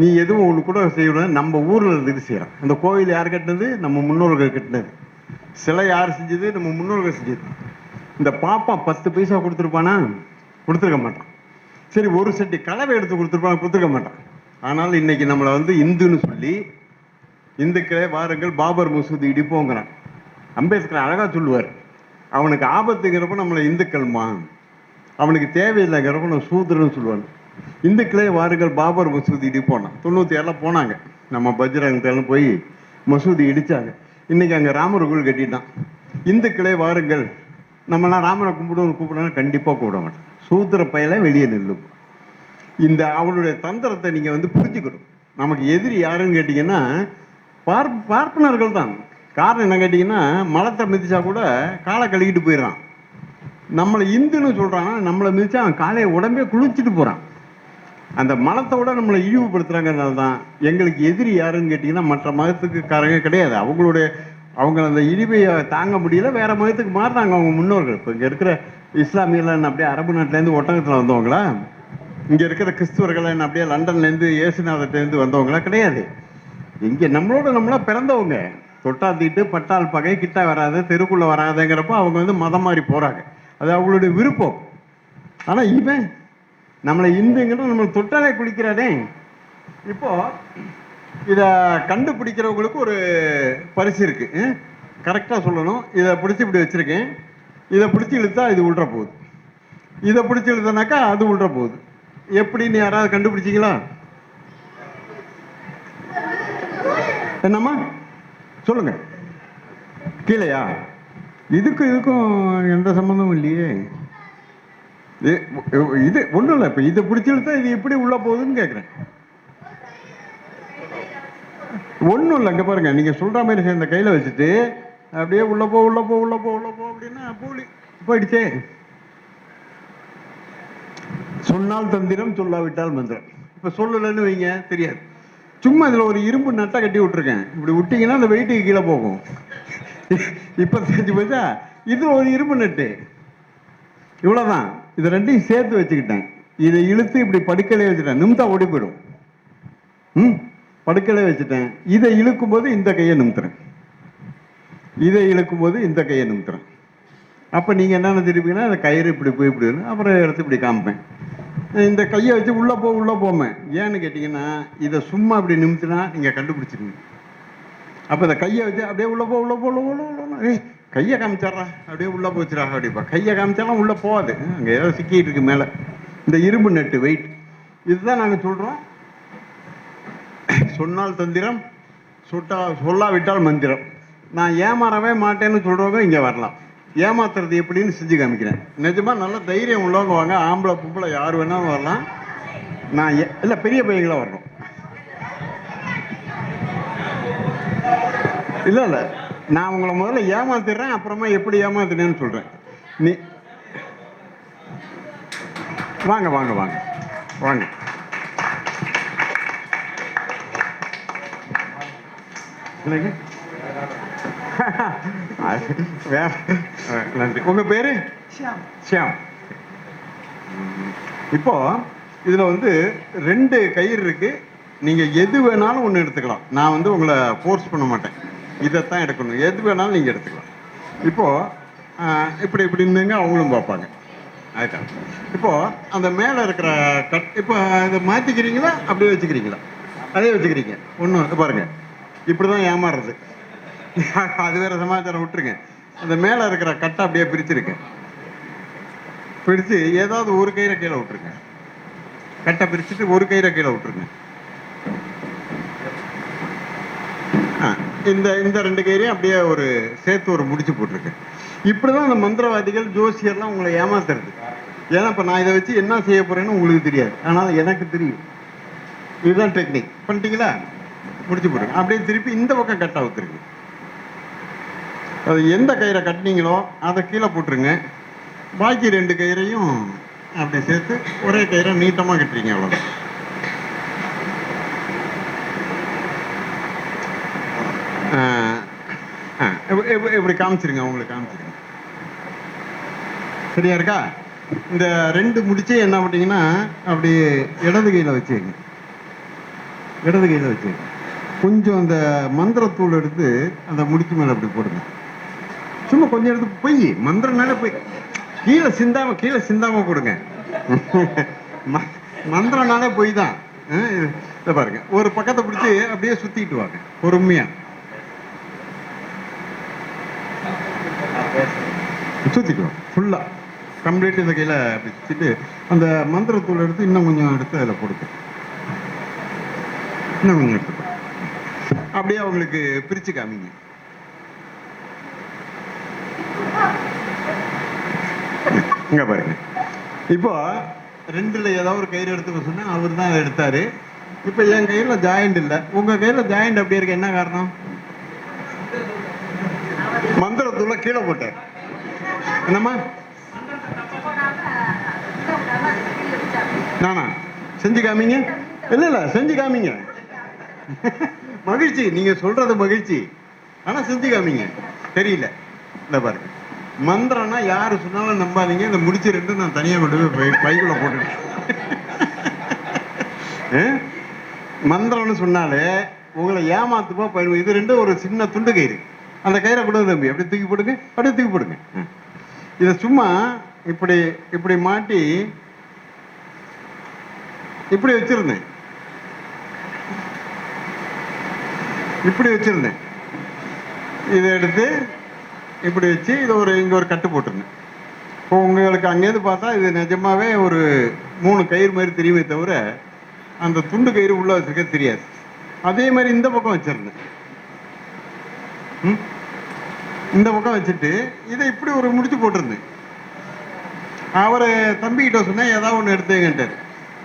நீ எதுவும் ஒன்று கூட செய்யணும், நம்ம ஊரில் இருந்துட்டு செய்கிறான். அந்த கோயில் யார் கட்டினது? நம்ம முன்னோர்கள் கட்டினது. சிலை யார் செஞ்சது? நம்ம முன்னோர்கள் செஞ்சது. இந்த பாப்பா 10 பைசா கொடுத்துருப்பானா? கொடுத்துருக்க மாட்டான். சரி, ஒரு செட்டி கலவை எடுத்து கொடுத்துருப்பானா? கொடுத்துருக்க மாட்டான். ஆனால் இன்னைக்கு நம்மளை இந்துன்னு சொல்லி, இந்துக்களே வாருங்கள் பாபர் மசூதி இடிப்போங்கிறான். அம்பேத்கர் அழகாக சொல்லுவார், அவனுக்கு ஆபத்துங்கிறப்ப நம்மளை இந்துக்கள்மா, அவனுக்கு தேவையில்லைங்கிறப்ப நம்ம சூத்திரன்னு சொல்லுவாங்க. இந்துக்களே வாருங்கள் பாபர் மசூதி இடிப்போனா. 97 போனாங்க, நம்ம பஜ்ரங் போய் மசூதி இடித்தாங்க. இன்றைக்கி அங்கே ராமர் கோவில் கட்டிட்டான். இந்துக்களே வாருங்கள், நம்மளாம் ராமனை கூப்பிடணும் கண்டிப்பாக கூப்பிட மாட்டோம். சூத்திர பயில வெளியே நில்லும். இந்த அவளுடைய தந்திரத்தை நீங்கள் புரிஞ்சுக்கணும். நமக்கு எதிரி யாருன்னு கேட்டிங்கன்னா பார்ப்பனர்கள் தான். காரணம் என்ன கேட்டிங்கன்னா, மலத்தை மிதிச்சா கூட காலை கழுகிட்டு போயிடுறான். நம்மளை இந்துன்னு சொல்கிறான், நம்மளை மிதிச்சா அவன் காலையை உடம்பே குளிச்சுட்டு போகிறான். அந்த மலத்தை விட நம்மளை இழிவுபடுத்துகிறாங்கிறதுனால தான் எங்களுக்கு எதிரி யாருன்னு கேட்டிங்கன்னா மற்ற மதத்துக்குக்காரங்க கிடையாது. அவங்க அந்த இழிவையை தாங்க முடியல, வேற மதத்துக்கு மாறினாங்க அவங்க முன்னோர்கள். இப்போ இங்கே இருக்கிற இஸ்லாமியெல்லாம் என்ன அப்படியே அரபு நாட்டிலேருந்து ஒட்டகத்தில் வந்தவங்களா? இங்கே இருக்கிற கிறிஸ்துவர்கள் என்ன அப்படியே லண்டன்லேருந்து ஏசுநாதர்லேருந்து வந்தவங்களா? கிடையாது. இங்கே நம்மளா பிறந்தவங்க. தொட்டாத்திட்டு பட்டால் பகை கிட்ட வராது, தெருக்குள்ளே வராதுங்கிறப்போ அவங்க மதம் மாறி போகிறாங்க. அது அவங்களுடைய விருப்பம். ஆனால் இவன் நம்மளை இந்துங்கிறது நம்மளை தொட்டாலே குளிக்கிறானே. இப்போ இதை கண்டுபிடிக்கிறவங்களுக்கு ஒரு பரிசு இருக்கு. கரெக்டாக சொல்லணும். இதை பிடிச்சி இப்படி வச்சிருக்கேன், இதை பிடிச்சி இழுத்தா இது உள்ற போகுது, இதை பிடிச்சி இழுத்தனாக்கா அது உள்ற போகுது. எப்படின்னு யாராவது கண்டுபிடிச்சிங்களா? என்னம்மா சொல்லுங்க. கீழையா? இதுக்கும் எந்த சம்பந்தமும் இல்லையே. இது ஒன்றும் இல்லை. இப்போ இதை பிடிச்சிருந்தா இது எப்படி உள்ள போகுதுன்னு கேட்குறேன். ஒன்றும் இல்லை. இங்கே பாருங்க, நீங்கள் சொல்கிற மாதிரி சேர்ந்த கையில் வச்சுட்டு அப்படியே உள்ள போ அப்படின்னா போயிடுச்சே. சொன்னால் தந்திரம், சொல்லாவிட்டால் மந்திரம். இப்போ சொல்லலைன்னு வைங்க, தெரியாது. சும்மா இதில் ஒரு இரும்பு நட்டை கட்டி விட்டுருக்கேன், இப்படி விட்டிங்கன்னா அந்த வெயிட்டுக்கு கீழே போகும். இப்போ தெரிஞ்சு போச்சா? இது ஒரு இரும்பு நட்டு, இவ்வளோதான். இதை ரெண்டையும் சேர்த்து வச்சுக்கிட்டேன். இதை இழுத்து இப்படி படுக்கையிலே வச்சுட்டேன், நிமித்தா ஓடி போயிடும். படுக்கையிலே வச்சுட்டேன். இதை இழுக்கும் போது இந்த கையை நிமித்துறேன், இதை இழுக்கும் போது இந்த கையை நிமித்துறேன். அப்போ நீங்கள் என்னென்ன தெரிவிங்கன்னா, அந்த கயிறு இப்படி போய் இப்படி அப்புறம் எடுத்து இப்படி காமிப்பேன். இந்த கையை வச்சு உள்ளே போவேன். ஏன்னு கேட்டிங்கன்னா, இதை சும்மா இப்படி நிமித்தினா நீங்கள் கண்டுபிடிச்சிருங்க. அப்போ இந்த கையை வச்சு அப்படியே உள்ள போ கையை காமிச்சாரா, அப்படியே உள்ளே போச்சுரா அப்படிப்பா. கையை காமிச்சாலும் உள்ளே போகாது, அங்கே ஏதோ சிக்கிட்டு இருக்கு மேலே. இந்த இரும்பு நட்டு வெயிட். இதுதான் நாங்கள் சொல்கிறோம், சொன்னால் தந்திரம், சொல்லாவிட்டால் மந்திரம். நான் ஏமாறவே மாட்டேன்னு சொல்கிறவங்க இங்கே வரலாம். ஏமாத்துறது எப்படின்னு செஞ்சு காமிக்கிறேன். நிஜமாக நல்ல தைரியம் உள்ளவங்க வாங்க. ஆம்பளை பொம்பளை யார் வேணாலும் வரலாம். நான் இல்லை, பெரிய பையங்களாக வரணும். இல்லை, நான் உங்களை முதல்ல ஏமாத்திடுறேன், அப்புறமா எப்படி ஏமாத்தினேன்னு சொல்கிறேன். நீ வாங்க வாங்க வாங்க வாங்க. நன்றி. உங்க பேரு? ஷியாம். இப்போ இதுல 2 கயிறு இருக்கு. நீங்க எது வேணாலும் ஒன்று எடுத்துக்கலாம். நான் உங்களை ஃபோர்ஸ் பண்ண மாட்டேன், இதைத்தான் எடுக்கணும். எது வேணாலும் நீங்க எடுத்துக்கலாம். இப்போ இப்படி இப்படின்னுங்க அவங்களும் பார்ப்பாங்க. ஆயிட்டா. இப்போ அந்த மேலே இருக்கிற இப்போ இதை மாற்றிக்கிறீங்களா அப்படியே வச்சுக்கிறீங்களா? அதே வச்சுக்கிறீங்க. ஒன்றும் பாருங்க, இப்படி தான் ஏமாறுறது. அது வேற சமாச்சாரம் விட்டுருங்க. அந்த மேலே இருக்கிற கட்டை அப்படியே பிரிச்சிருங்க. பிரித்து ஏதாவது ஒரு கயிறை கீழே விட்டுருங்க. கட்டை பிரிச்சுட்டு ஒரு கயிறை கீழே விட்டுருங்க. இந்த இந்த 2 கயிறையும் அப்படியே ஒரு சேர்த்து ஒரு முடிச்சு போட்டிருக்கேன். இப்படிதான் அந்த மந்திரவாதிகள் ஜோசியர்லாம் உங்களை ஏமாத்துறது. ஏன்னா இப்போ நான் இதை வச்சு என்ன செய்ய போறேன்னு உங்களுக்கு தெரியாது, ஆனால் எனக்கு தெரியும். இதுதான் டெக்னிக். பண்ணிட்டீங்களா? முடிச்சு போடுங்க. அப்படியே திருப்பி இந்த பக்கம் கட்டை ஊத்துருங்க. அது எந்த கயிறை கட்டினீங்களோ அதை கீழே போட்டுருங்க. பாக்கி 2 கயிறையும் அப்படி சேர்த்து ஒரே கயிறை நீட்டமாக கட்டுறீங்க. அவ்வளோதான். இப்படி காமிச்சிருங்க. உங்களுக்கு காமிச்சிருங்க. சரியா இருக்கா? இந்த 2 முடிச்சு என்ன பண்ணீங்கன்னா அப்படி இடது கையில் வச்சுங்க. இடது கையில் வச்சுங்க. கொஞ்சம் அந்த மந்திரத்தூள் எடுத்து அந்த முடிச்சு மேலே அப்படி போடுங்க. சும்மா கொஞ்சம் எடுத்து பொய் மந்திரனால போய் கீழே சிந்தாம போடுங்க. மந்திரனாலே பொய் தான். இதை பாருங்க. ஒரு பக்கத்தை பிடிச்சி அப்படியே சுத்திட்டு வாங்க பொறுமையா. சுத்திக்குவோம் ஃபுல்லா கம்ப்ளீட். இந்த கையில அப்படி சுத்திட்டு அந்த மந்திரத்தூள் எடுத்து இன்னும் கொஞ்சம் எடுத்து அதில் போடுங்க. இன்னும் கொஞ்சம் எடுத்து அப்படியே அவங்களுக்கு பிரிச்சு காமிங்க. இங்க பாருங்க. இப்போ 2ல ஏதாவது ஒரு கயிறு எடுத்துக்க சொன்னா அவர் தான் அதை எடுத்தாரு. இப்போ என் கையில ஜாயிண்ட் இல்லை, உங்க கையில ஜாயிண்ட் அப்படி இருக்கு. என்ன காரணம்? மந்திரத்தூள கீழே போட்டார். என்னம்மா? நானா செஞ்சு காமிங்க. இல்ல செஞ்சு காமிங்க. மகிழ்ச்சி, நீங்க சொல்றது மகிழ்ச்சி. ஆனா செஞ்சு காமிங்க. தெரியல. இந்த பாருங்க. மந்திரம்னா யாரு சொன்னாலும் நம்பாதீங்க. இந்த முடிச்சு 2 நான் தனியா கொண்டு போய் பைக்குள்ள போட்டுட்டேன். மந்திரம்னு சொன்னாலே உங்களை ஏமாத்துப்பா பயன்படும். இது 2 ஒரு சின்ன துண்டு கயிறு. அந்த கயிறை கூட தம்பி அப்படியே தூக்கி போடுங்க. அப்படியே தூக்கி போடுங்க. இதை சும்மா இப்படி இப்படி மாட்டி இப்படி வச்சிருந்தேன். இப்படி வச்சிருந்தேன். இதை எடுத்து இப்படி வச்சு இதை இங்க ஒரு கட்டு போட்டிருந்தேன். இப்போ உங்களுக்கு அங்கேருந்து பார்த்தா இது நிஜமாவே ஒரு 3 கயிறு மாதிரி தெரியுமே தவிர அந்த துண்டு கயிறு உள்ள வச்சிருக்க தெரியாது. அதே மாதிரி இந்த பக்கம் வச்சிருந்தேன். இந்த பக்கம் வச்சுட்டு இதை இப்படி ஒரு முடிச்சு போட்டிருந்தேன். அவர் தம்பிக்கிட்ட சொன்னேன் ஏதாவது ஒன்று எடுத்துங்கன்ட்டார்.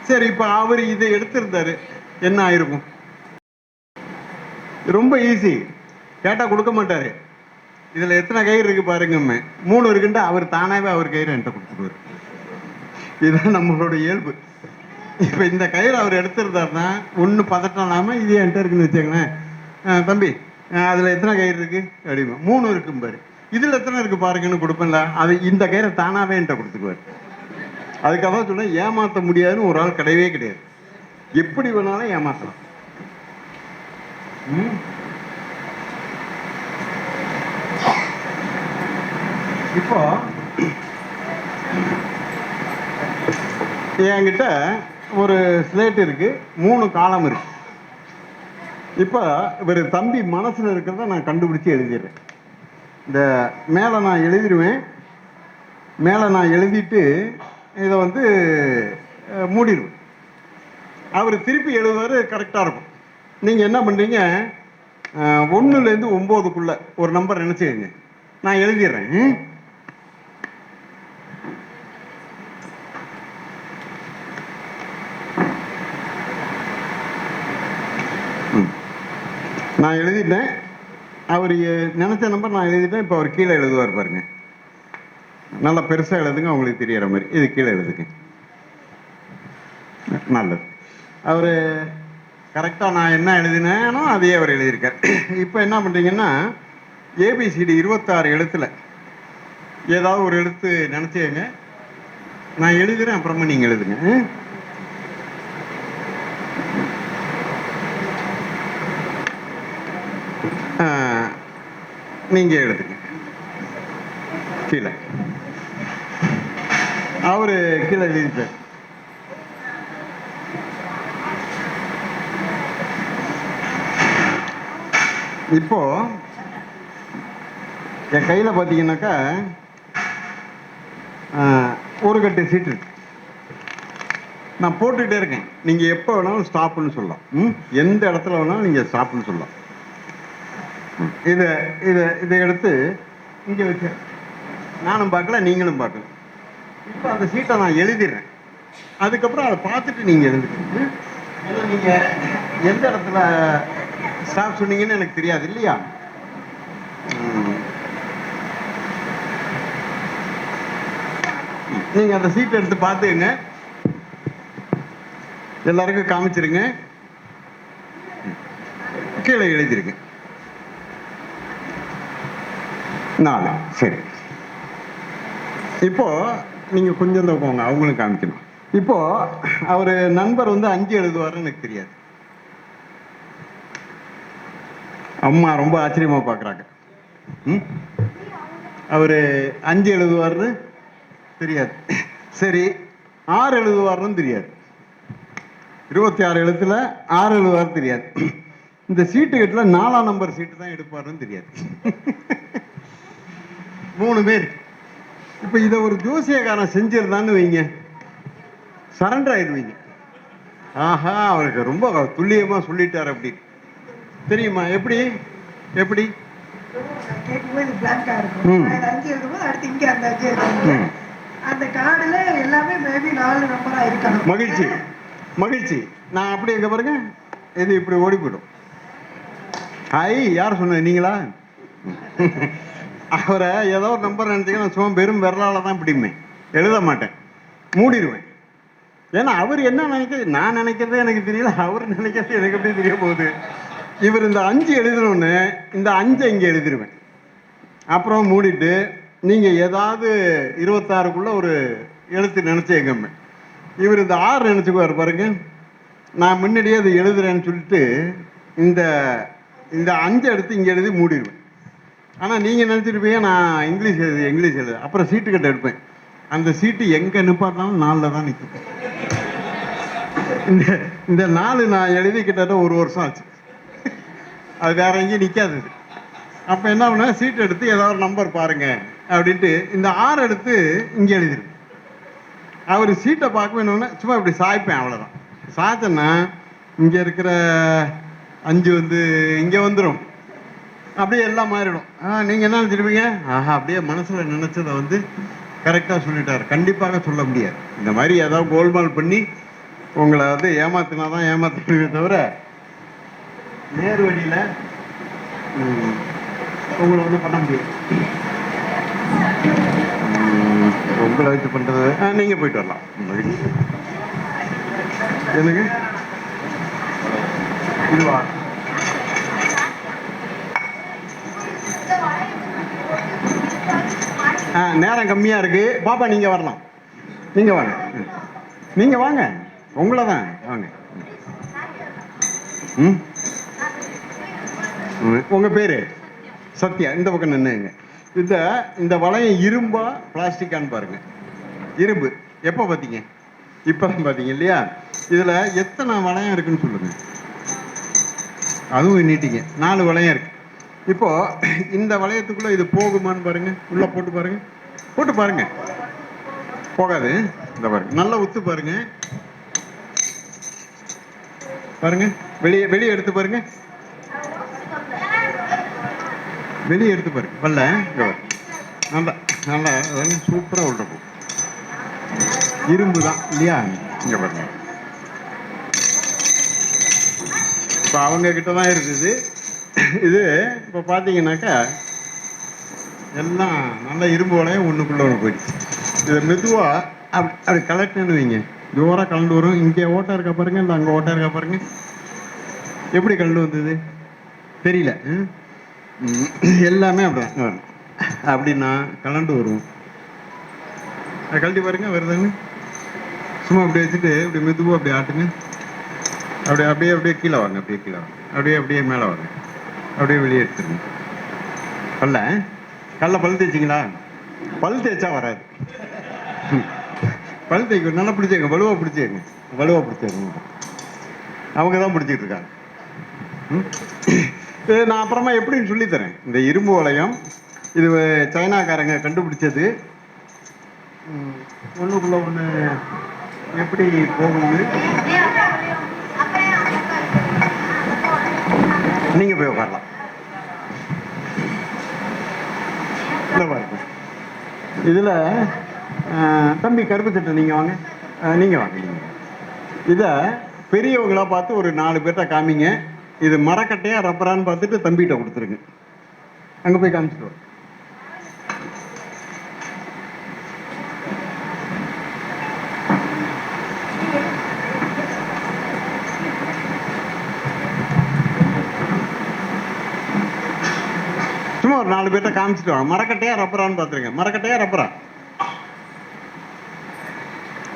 சரி, இப்போ அவர் இதை எடுத்திருந்தாரு, என்ன ஆயிருக்கும்? ரொம்ப ஈஸி. கேட்டால் கொடுக்க மாட்டாரு. இதில் எத்தனை கயிறு இருக்கு பாருங்க. 3 இருக்குன்ட்டு அவர் தானாவே அவர் கயிறு என்கிட்ட கொடுத்துருவாரு. இதுதான் நம்மளோட இயல்பு. இப்போ இந்த கயிறு அவர் எடுத்திருந்தாருன்னா ஒன்று பதட்டம் இல்லாமல் இது என்கிட்ட இருக்குன்னு வச்சுக்கங்களேன். தம்பி அதில் எத்தனை கயிறு இருக்கு அப்படிமா? 3 இருக்கும் பாரு. இதில் எத்தனை இருக்கு பாருங்கன்னு கொடுப்பேன்ல. அது இந்த கயிறை தானாவே என்கிட்ட கொடுத்துக்குவார். அதுக்காக சொன்ன ஏமாற்ற முடியாதுன்னு ஒரு ஆள் கிடையவே கிடையாது. எப்படி வேணாலும் ஏமாற்றலாம். இப்போ என்கிட்ட ஒரு ஸ்லேட் இருக்கு, 3 காலம் இருக்கு. இப்போ இவர் தம்பி மனசுல இருக்கிறத நான் கண்டுபிடிச்சு எழுதிடுறேன். இந்த மேலே நான் எழுதிடுவேன். மேலே நான் எழுதிட்டு இதை மூடிடுவேன். அவர் திருப்பி எழுதுவார். கரெக்டாக இருக்கும். நீங்கள் என்ன பண்ணுறீங்க, 1லேருந்து 9க்குள்ள ஒரு நம்பர் நினச்சிக்கங்க. நான் எழுதிடுறேன். நான் எழுதிட்டேன். அவர் நினைச்ச நம்பர் நான் எழுதிட்டேன். இப்போ அவர் கீழே எழுதுவார் பாருங்க. நல்லா பெருசாக எழுதுங்க, அவங்களுக்கு தெரியற மாதிரி. இது கீழே எழுதுங்க. நல்லது. அவர் கரெக்டாக நான் என்ன எழுதினேனோ அதையே அவர் எழுதியிருக்கார். இப்போ என்ன பண்ணுறீங்கன்னா, ஏபிசிடி 26 எழுத்துல ஏதாவது ஒரு எழுத்து நினச்சிக்கங்க. நான் எழுதுறேன், அப்புறமா நீங்கள் எழுதுங்க. நீங்க எழுதுங்க கீழே. அவரு கீழே எழுதிட்டார். இப்போ என் கையில் பார்த்தீங்கன்னாக்கா ஒரு கட்டு சீட்டு இருக்கு. நான் போட்டுக்கிட்டே இருக்கேன். நீங்கள் எப்போ வேணாலும் ஸ்டாப்புன்னு சொல்லலாம். எந்த இடத்துல வேணாலும் நீங்கள் ஸ்டாப்புன்னு சொல்லலாம். இதை இதை இதை எடுத்து இங்கே வச்சு நானும் பார்க்கல, நீங்களும் பார்க்கல. இப்போ அந்த சீட்டை நான் எழுதிடுறேன். அதுக்கப்புறம் அதை பார்த்துட்டு நீங்கள் எழுதுக்கணும். ஏன்னா நீங்கள் எந்த இடத்துல ஸ்டாப் சொன்னீங்கன்னு எனக்கு தெரியாது இல்லையா? நீங்கள் அந்த சீட்டை எடுத்து பார்த்துங்க, எல்லாருக்கும் காமிச்சிருங்க, கீழே எழுதிருங்க 4. சரி, இப்போ நீங்க கொஞ்சம் தான் போங்க, அவங்களும் காமிக்கணும். இப்போ அவரு நண்பர் வந்து 5 எழுதுவாருன்னு எனக்கு தெரியாது. அம்மா ரொம்ப ஆச்சரியமா பாக்குறாங்க. அவரு 5 எழுதுவாருன்னு தெரியாது. சரி, 6 எழுதுவாருன்னு தெரியாது. 26 எழுத்துல 6 எழுதுவாரு தெரியாது. இந்த சீட்டு கட்டுல 4ஆம் நம்பர் சீட்டு தான் எடுப்பாருன்னு தெரியாது. 3 பேர். இப்ப இதை ஒரு ஜோசியக்காரன் செஞ்சிருந்தான்னு வைங்க, சரண்டர் ஆயிடுவீங்க. ஆஹா, அவருக்கு ரொம்ப துல்லியமா சொல்லிட்டாரு அப்படி தெரியுமா? எப்படி எப்படி மகிழ்ச்சி மகிழ்ச்சி. நான் அப்படி எங்க பாருங்க, இது இப்படி ஓடி போயிடும். ஹாய், யார் சொன்னது? நீங்களா? அவரை ஏதோ ஒரு நம்பர் நினைச்சீங்கன்னா நான் சும்மா வெறும் விரலால தான் பிடிமே, எழுத மாட்டேன், மூடிடுவேன். ஏன்னா அவர் என்ன நினைக்கிறது, நான் நினைக்கிறதே எனக்கு தெரியல, அவர் நினைக்கிறது எனக்கு எப்படி தெரிய போகுது. இவர் இந்த 5 எழுதணும்னு இந்த 5 இங்கே எழுதிருவேன். அப்புறம் மூடிட்டு நீங்கள் ஏதாவது 26க்குள்ள ஒரு எழுத்து நினச்சேங்கம்ம. இவர் இந்த 6 நினச்சிக்குவார் பாருங்க. நான் முன்னாடியே அதை எழுதுறேன்னு சொல்லிட்டு இந்த இந்த 5 எடுத்து இங்கே எழுதி மூடிடுவேன். ஆனால் நீங்கள் நினச்சிருப்பீங்க நான் இங்கிலீஷ் எழுது. அப்புறம் சீட்டு கட்ட எடுப்பேன். அந்த சீட்டு எங்கே நிப்பாட்டினாலும் 4ல் தான் நிற்கும். இந்த 4 நான் எழுதி கிட்ட 1 வருஷம் ஆச்சு. அது வேற எங்கேயும் நிற்காது. அப்போ என்ன பண்ண, சீட்டு எடுத்து ஏதாவது ஒரு நம்பர் பாருங்க அப்படின்ட்டு இந்த 6 எடுத்து இங்கே எழுதிருவேன். அவர் சீட்டை பார்க்க வேணும்னா சும்மா இப்படி சாய்ப்பேன், அவ்வளோதான். சாய்ச்சேன்னா இங்கே இருக்கிற 5 வந்து இங்கே வந்துடும், அப்படியே எல்லாம் மாறிடும். நீங்கள் என்ன நினச்சிருப்பீங்க, ஆஹா அப்படியே மனசில் நினச்சதை வந்து கரெக்டாக சொல்லிட்டார். கண்டிப்பாக சொல்ல முடியாது. இந்த மாதிரி ஏதாவது கோல்மால் பண்ணி உங்களை வந்து ஏமாத்தினா தான் ஏமாத்துறதே தவிர நேர் வழியில் உங்களை ஒன்றும் பண்ண முடியாது. உங்களை வச்சு பண்ணுறது நீங்கள் போயிட்டு வரலாம். எனக்கு இதுவா நேரம் கம்மியாக இருக்கு பாப்பா, நீங்கள் வரலாம். நீங்கள் வாங்க, நீங்கள் வாங்க, உங்களை தான் வாங்க. உங்கள் பேர் சத்யா. இந்த பக்கம் நின்னுங்க. இந்த வளையம் இரும்பா பிளாஸ்டிக்கான்னு பாருங்க. இரும்பு. எப்போ பார்த்தீங்க? இப்போ தான் பார்த்தீங்க இல்லையா? இதில் எத்தனை வளையம் இருக்குன்னு சொல்லுங்க. அதுவும் நீட்டிங்க. 4 வளையம் இருக்கு. இப்போ இந்த வளையத்துக்குள்ள இது போகுமான்னு பாருங்க. உள்ள போட்டு பாருங்க, போட்டு பாருங்க. போகாது. இந்த பாருங்க, நல்லா உத்து பாருங்க. பாருங்க, வெளியே எடுத்து பாருங்க, வெளியே எடுத்து பாருங்க. வரல, நல்லா நல்லா சூப்பரா உள்ள போகும். இரும்பு தான் இல்லையா? இங்க பாருங்க. இப்போ அவங்க கிட்ட தான் இருக்குது இது. இப்போ பார்த்தீங்கன்னாக்கா எல்லாம் நல்லா இரும்பு வளையம் ஒன்றுக்குள்ள ஒன்று போயிடுச்சு. இதை மெதுவாக அப்படி கலெக்ட்னு வைங்க, ஜோராக கலந்து வரும். இங்கே ஓட்டா இருக்கா பாருங்க, இல்லை அங்கே ஓட்டா இருக்கா பாருங்க. எப்படி கலந்து வந்தது தெரியல. எல்லாமே அப்படிதான். அப்படின்னா கலண்டு வரும். கழட்டி பாருங்க, வருதுன்னு சும்மா அப்படி வச்சுட்டு இப்படி மெதுவாக அப்படி ஆட்டுங்க. அப்படியே கீழே வாங்க, அப்படியே கீழே வாங்க, அப்படியே மேலே வாங்க, அப்படியே வெளியே எடுத்துருங்க. கல்ல பல் தேய்ச்சிங்களா? பல் தேய்ச்சா வராது. பல் தேய்க்க நல்லா பிடிச்சேங்க, வலுவாக பிடிச்சேங்க. அவங்க தான் பிடிச்சிட்டு இருக்காங்க. நான் அப்புறமா எப்படின்னு சொல்லித்தரேன். இந்த இரும்பு வளையம் இது சைனாக்காரங்க கண்டுபிடிச்சது. ஒண்ணுக்குள்ள ஒண்ணு எப்படி போகுது. நீங்க போய் உட்காரலாம். இதுல தம்பி கருப்பு சட்டை நீங்க வாங்க, நீங்க வாங்க. இத பெரியவங்களா பார்த்து ஒரு 4 பேர்ட்ட காமிங்க. இது மரக்கட்டையா ரப்பரான்னு பார்த்துட்டு தம்பிகிட்ட கொடுத்துருங்க. அங்க போய் காமிச்சிட்டு வர. சும்மா ஒரு 4 பேர்ட்ட காமிச்சிட்டு வாங்க. மரக்கட்டையா ரப்பரான்னு பார்த்துருங்க. மரக்கட்டையா ரப்பரா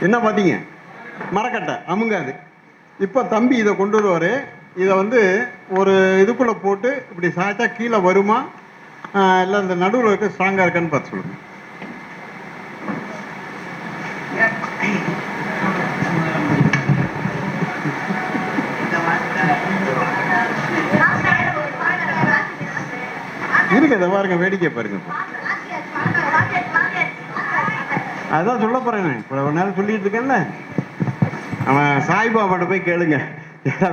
என்ன பார்த்தீங்க? மரக்கட்டை அமுங்காது. இப்போ தம்பி இதை கொண்டு வருவார். இதை வந்து ஒரு இதுக்குள்ளே போட்டு இப்படி சாய்ச்சா கீழே வருமா இல்லை இந்த நடுவில் இருக்க ஸ்ட்ராங்காக இருக்கான்னு பார்த்து சொல்லுங்க. இருக்கு, இதை பாருங்க, வேடிக்கை பாருங்க. அதான் சொல்ல போறேன். இப்போ ஒரு நேரம் சொல்லிட்டு இருக்கேன்ல, அவன் சாய்பாபாட்ட போய் கேளுங்க.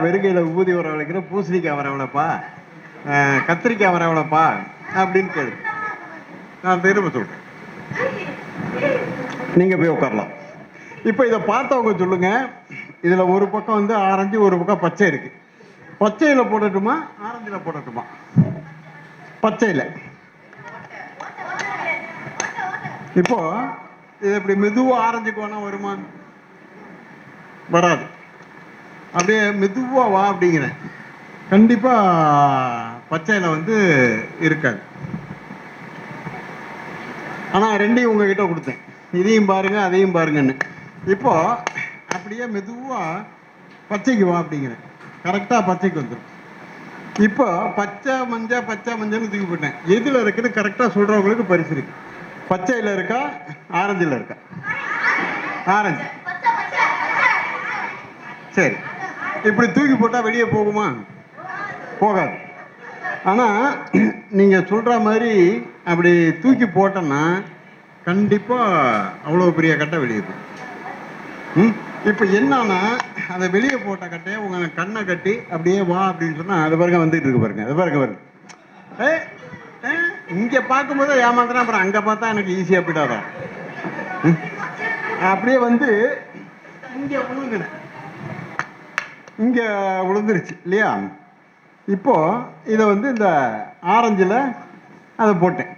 வெறுங்கையில ஊதி வரவழைக்கிற பூசணிக்காய் வரவழைப்பா, கத்திரிக்காய் வரவழைப்பா அப்படின்னு கேளுங்க. நான் திரும்ப சொல்றேன், நீங்க போய் உட்காரலாம். இப்போ இதை பார்த்தவங்க சொல்லுங்க. இதுல ஒரு பக்கம் வந்து ஆரஞ்சு, ஒரு பக்கம் பச்சை இருக்கு. பச்சையில போடட்டுமா ஆரஞ்சுல போடட்டுமா? பச்சையில. இப்போ இது இப்படி மெதுவா ஆரஞ்சுக்கு வேணா வருமா? வராது. அப்படியே மெதுவா வா அப்படிங்கிறேன். கண்டிப்பா பச்சையில வந்து இருக்காது. ஆனா ரெண்டையும் உங்ககிட்ட கொடுத்தேன், இதையும் பாருங்க அதையும் பாருங்கன்னு. இப்போ அப்படியே மெதுவா பச்சைக்கு வா அப்படிங்கிறேன். கரெக்டா பச்சைக்கு வந்துடும். இப்போ பச்சை மஞ்சள்னு தூக்கி போட்டேன். எதுல இருக்குன்னு கரெக்டா சொல்றவங்களுக்கு பரிசு இருக்கு. பச்சையில இருக்கா ஆரஞ்சில் இருக்கா? ஆரஞ்சு. சரி, இப்படி தூக்கி போட்டா வெளியே போகுமா? போகாது. ஆனா நீங்க சொல்ற மாதிரி அப்படி தூக்கி போட்டோன்னா கண்டிப்பா அவ்வளவு பெரிய கட்டை வெளியே போகும். இப்ப என்னன்னா அதை வெளியே போட்ட கட்டையை உங்க கண்ணை கட்டி அப்படியே வா அப்படின்னு சொன்னா அது பாருங்க வந்துட்டு இருக்கு. பாருங்க அது பாருங்க பாருங்க. இங்க பார்க்கும்போது ஏமாத்தினா அப்புறம் அங்க பார்த்தா எனக்கு ஈஸியா போயிடாதா? அப்படியே வந்து இங்க விழுங்குன, இங்க விழுந்துருச்சு இல்லையா? இப்போ இதை வந்து இந்த ஆரஞ்சில் அதை போட்டேன்.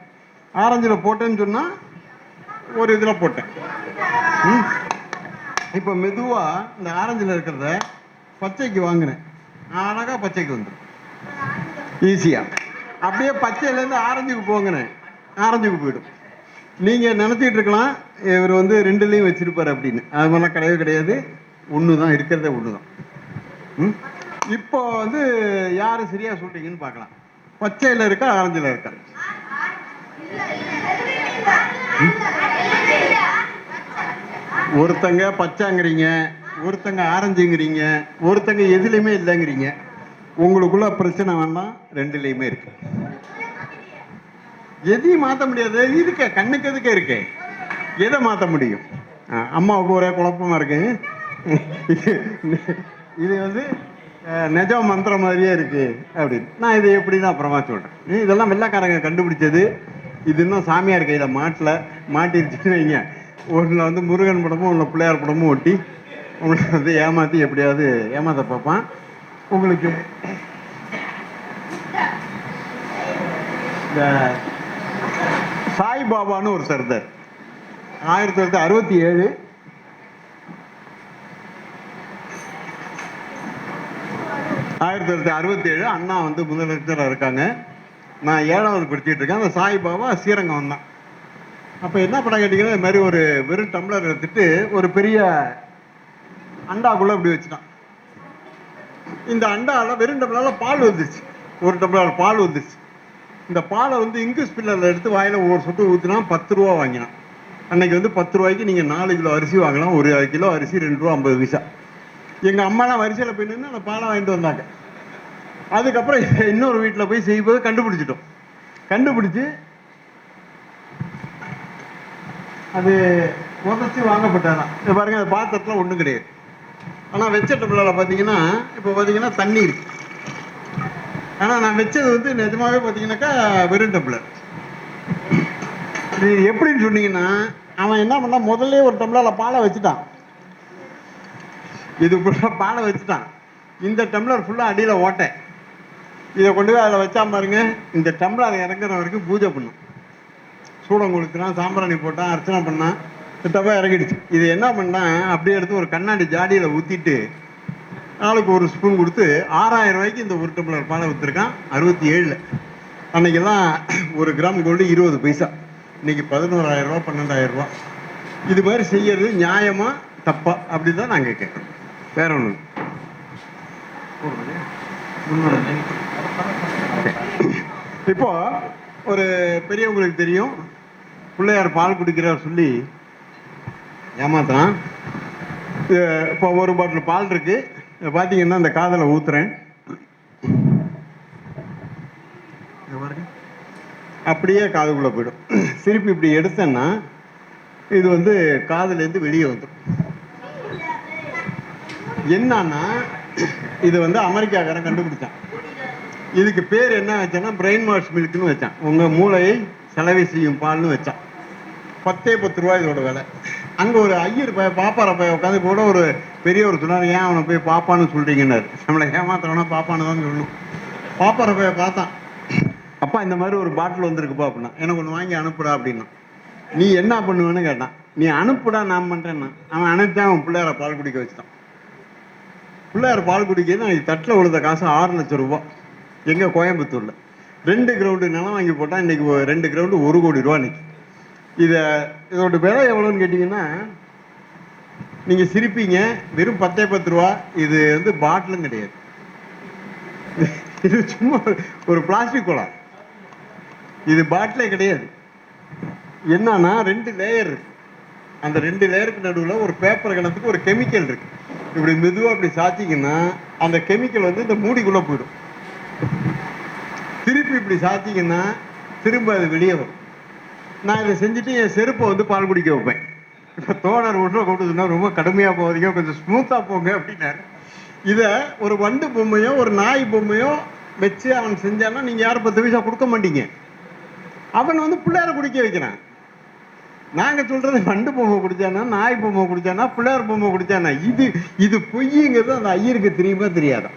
ஆரஞ்சில் போட்டேன்னு சொன்னா ஒரு இதில் போட்டேன். இப்போ மெதுவா இந்த ஆரஞ்சில் இருக்கிறத பச்சைக்கு வாங்கினேன். அழகா பச்சைக்கு வந்துடும் ஈஸியா. அப்படியே பச்சையிலேருந்து ஆரஞ்சுக்கு போங்கினேன், ஆரஞ்சுக்கு போயிடும். நீங்க நினைச்சிட்டு இருக்கலாம் இவர் வந்து ரெண்டுலையும் வச்சிருப்பாரு அப்படின்னு. அது மாதிரிலாம் கிடையவே கிடையாது. ஒண்ணுதான், இருக்கிறதே ஒண்ணுதான். இப்போ வந்து யாரு சரியா சொல்றீங்கன்னு பார்க்கலாம். பச்சையில இருக்கா ஆரஞ்சில இருக்கா? ஒருத்தங்க பச்சைங்கிறீங்க, ஒருத்தங்க ஆரஞ்சுங்கிறீங்க, ஒருத்தங்க எதுலையுமே இல்லைங்கிறீங்க. உங்களுக்குள்ள பிரச்சனை வேண்டாம், ரெண்டுலையுமே இருக்கு. எதையும் மாற்ற முடியாது. இருக்க கண்ணுக்கு எதுக்கு இருக்கு, எதை மாற்ற முடியும்? அம்மாவுக்கு ஒரே குழப்பமா இருக்கு. இது வந்து நிஜம் மந்திரம் மாதிரியே இருக்கு அப்படின்னு. நான் இதை எப்படின்னு அப்புறமா சொல்றேன். இதெல்லாம் வெள்ளைக்காரங்க கண்டுபிடிச்சது. இது இன்னும் சாமியார் கையில மாட்டிருச்சுன்னு வைங்க. ஒன்றில் வந்து முருகன் படமும் ஒன்றில் பிள்ளையார் படமும் ஒட்டி உங்களை வந்து ஏமாற்றி எப்படியாவது ஏமாத்த பார்ப்பான். உங்களுக்கு இந்த சாய்பாபான்னு ஒரு சர்தார் 1967 1967 அண்ணா வந்து முதலமைச்சராக இருக்காங்க. நான் 7வது படிச்சுட்டு இருக்கேன். அந்த சாய்பாபா ஸ்ரீரங்கம் வந்தான். அப்போ என்ன படம் கேட்டீங்கன்னா, இது மாதிரி ஒரு வெறும் டம்ளர் எடுத்துட்டு ஒரு பெரிய அண்டாக்குள்ள இப்படி வச்சுட்டான். இந்த அண்டாவில் வெறும் டம்ளரில் பால் வந்துருச்சு. ஒரு டம்ளர் பால் வந்துருச்சு. இந்த பாலை வந்து இங்கிலீஷ் பில்லரில் எடுத்து வாயில் ஒவ்வொரு சொட்டு ஊற்றினா 10 ரூபா வாங்கினான். அன்னைக்கு வந்து 10 ரூபாய்க்கு நீங்கள் 4 கிலோ அரிசி வாங்கலாம். 1 கிலோ அரிசி 2 ரூபா 50 பைசா. எங்கள் அம்மாலாம் வரிசையில் போய் நின்று அந்த பாலை வாங்கிட்டு வந்தாங்க. அதுக்கப்புறம் இன்னொரு வீட்டில் போய் செய்யும்போது கண்டுபிடிச்சிட்டோம். கண்டுபிடிச்சி அது உதச்சி வாங்கப்பட்டதான். இப்போ பாருங்க, அது பாத்திரத்தில் ஒன்றும் கிடையாது. ஆனால் வச்ச டம்ளரில் பார்த்தீங்கன்னா இப்போ பார்த்தீங்கன்னா தண்ணி இருக்கு. ஆனால் நான் வச்சது வந்து நிஜமாவே பார்த்தீங்கன்னாக்கா வெறும் டம்ளர். இது எப்படின்னு சொன்னீங்கன்னா, அவன் என்ன பண்ணான், முதல்ல ஒரு டம்ளரில் பாலை வச்சுட்டான். இது ஃபுல்லாக பாலை வச்சுட்டான். இந்த டம்ளர் ஃபுல்லாக அடியில் ஓட்டேன். இதை கொண்டு போய் அதில் வச்சா பாருங்க, இந்த டம்ளர் இறங்குற வரைக்கும் பூஜை பண்ணும். சூடம் கொடுக்குறான், சாம்பிராணி போட்டான், அர்ச்சனை பண்ணான், கிட்டப்போ இறங்கிடுச்சு. இது என்ன பண்ணான், அப்படியே எடுத்து ஒரு கண்ணாடி ஜாடியில் ஊற்றிட்டு நாளுக்கு ஒரு ஸ்பூன் கொடுத்து 6000 ரூபாய்க்கு இந்த ஒரு டம்ளர் பாலை விற்றுருக்கான். 67. அன்னைக்கெல்லாம் ஒரு கிராம் கோல்டு 20 பைசா. இன்னைக்கு 11,000 ரூபா, 12,000 ரூபா. இது மாதிரி செய்யறது நியாயமா தப்பா அப்படிதான் நாங்க கேட்கறோம். வேற ஒண்ணு. இப்போ ஒரு பெரியவங்களுக்கு தெரியும், பிள்ளையார் பால் குடிக்கிறார் சொல்லி ஏமாத்தான். இப்போ ஒரு பாட்டில் பால் இருக்கு, பார்த்தீங்கன்னா இந்த காதில் ஊத்துறேன், அப்படியே காதுக்குள்ள போயிடும். திருப்பி இப்படி எடுத்தேன்னா இது வந்து காதுலேருந்து வெளியே வந்துடும். என்னன்னா இது வந்து அமெரிக்காக்காரன் கண்டுபிடிச்சான். இதுக்கு பேர் என்ன வச்சான்னா பிரெயின் வாஷ் மில்க்னு வச்சான். உங்க மூளையை செலவை செய்யும் பால்னு வச்சான். 10 ரூபாய் இதோட விலை. அங்கே ஒரு ஐயர் பாப்பாரை போய் உட்காந்து கூட ஒரு பெரியவர் சொன்னார், ஏன் அவனை போய் பாப்பான்னு சொல்றீங்கன்னாரு. நம்மளை ஏமாத்துறவனா பாப்பான்னு தான் சொல்லணும். பாப்பாரை போய் பார்த்தான், அப்பா இந்த மாதிரி ஒரு பாட்டில் வந்திருக்குப்பா அப்படின்னா, எனக்கு ஒன்று வாங்கி அனுப்புடா அப்படின்னா. நீ என்ன பண்ணுவேன்னு கேட்டான். நீ அனுப்புடா, நான் பண்றேன்னா. அவன் அனுப்பிட்டான். அவன் பிள்ளையார பால் குடிக்க வச்சுட்டான். பிள்ளையார் பால் குடிக்கிறது அன்னைக்கு தட்டில் விழுந்த காசு 6 லட்சம் ரூபாய். எங்க கோயம்புத்தூர்ல 2 கிரவுண்டு நிலம் வாங்கி போட்டான். இன்னைக்கு 2 கிரவுண்டு 1 கோடி ரூபா. இன்னைக்கு இதோட விலை எவ்வளோன்னு கேட்டீங்கன்னா, நீங்க சிரிப்பீங்க, வெறும் 10 ரூபா. இது வந்து பாட்டிலும் கிடையாது, இது சும்மா ஒரு பிளாஸ்டிக் குழா. இது பாட்டிலே கிடையாது. என்னன்னா 2 லேயர் இருக்கு. அந்த 2 லேயருக்கு நடுவில் ஒரு பேப்பர் கணத்துக்கு ஒரு கெமிக்கல் இருக்கு. இப்படி மெதுவாக அப்படி சாத்திங்கன்னா அந்த கெமிக்கல் வந்து இந்த மூடிக்குள்ள போயிடும். திருப்பி இப்படி சாத்திங்கன்னா திரும்ப அது வெளியே வரும். நான் இதை செஞ்சுட்டு என் செருப்பை வந்து பால் குடிக்க வைப்பேன். இப்போ தோழர் ஒன்றை கொண்டு சொன்னா, ரொம்ப கடுமையாக போவீங்க, கொஞ்சம் ஸ்மூத்தாக போங்க அப்படின்னாரு. இதை ஒரு வண்டு பொம்மையோ ஒரு நாய் பொம்மையோ வச்சு அவன் செஞ்சான்னா நீங்க யாரும் 10 பைசா கொடுக்க மாட்டீங்க. அவன் வந்து பிள்ளையார குடிக்க வைக்கிறான். நாங்க சொல்றது வண்டு பொம்மை குடிச்சானா, நாய் பொம்மை குடிச்சானா, பிள்ளையார் பொம்மை குடிச்சானா, இது பொய்யுங்கிறது அந்த ஐயருக்கு தெரியுமா தெரியாதா?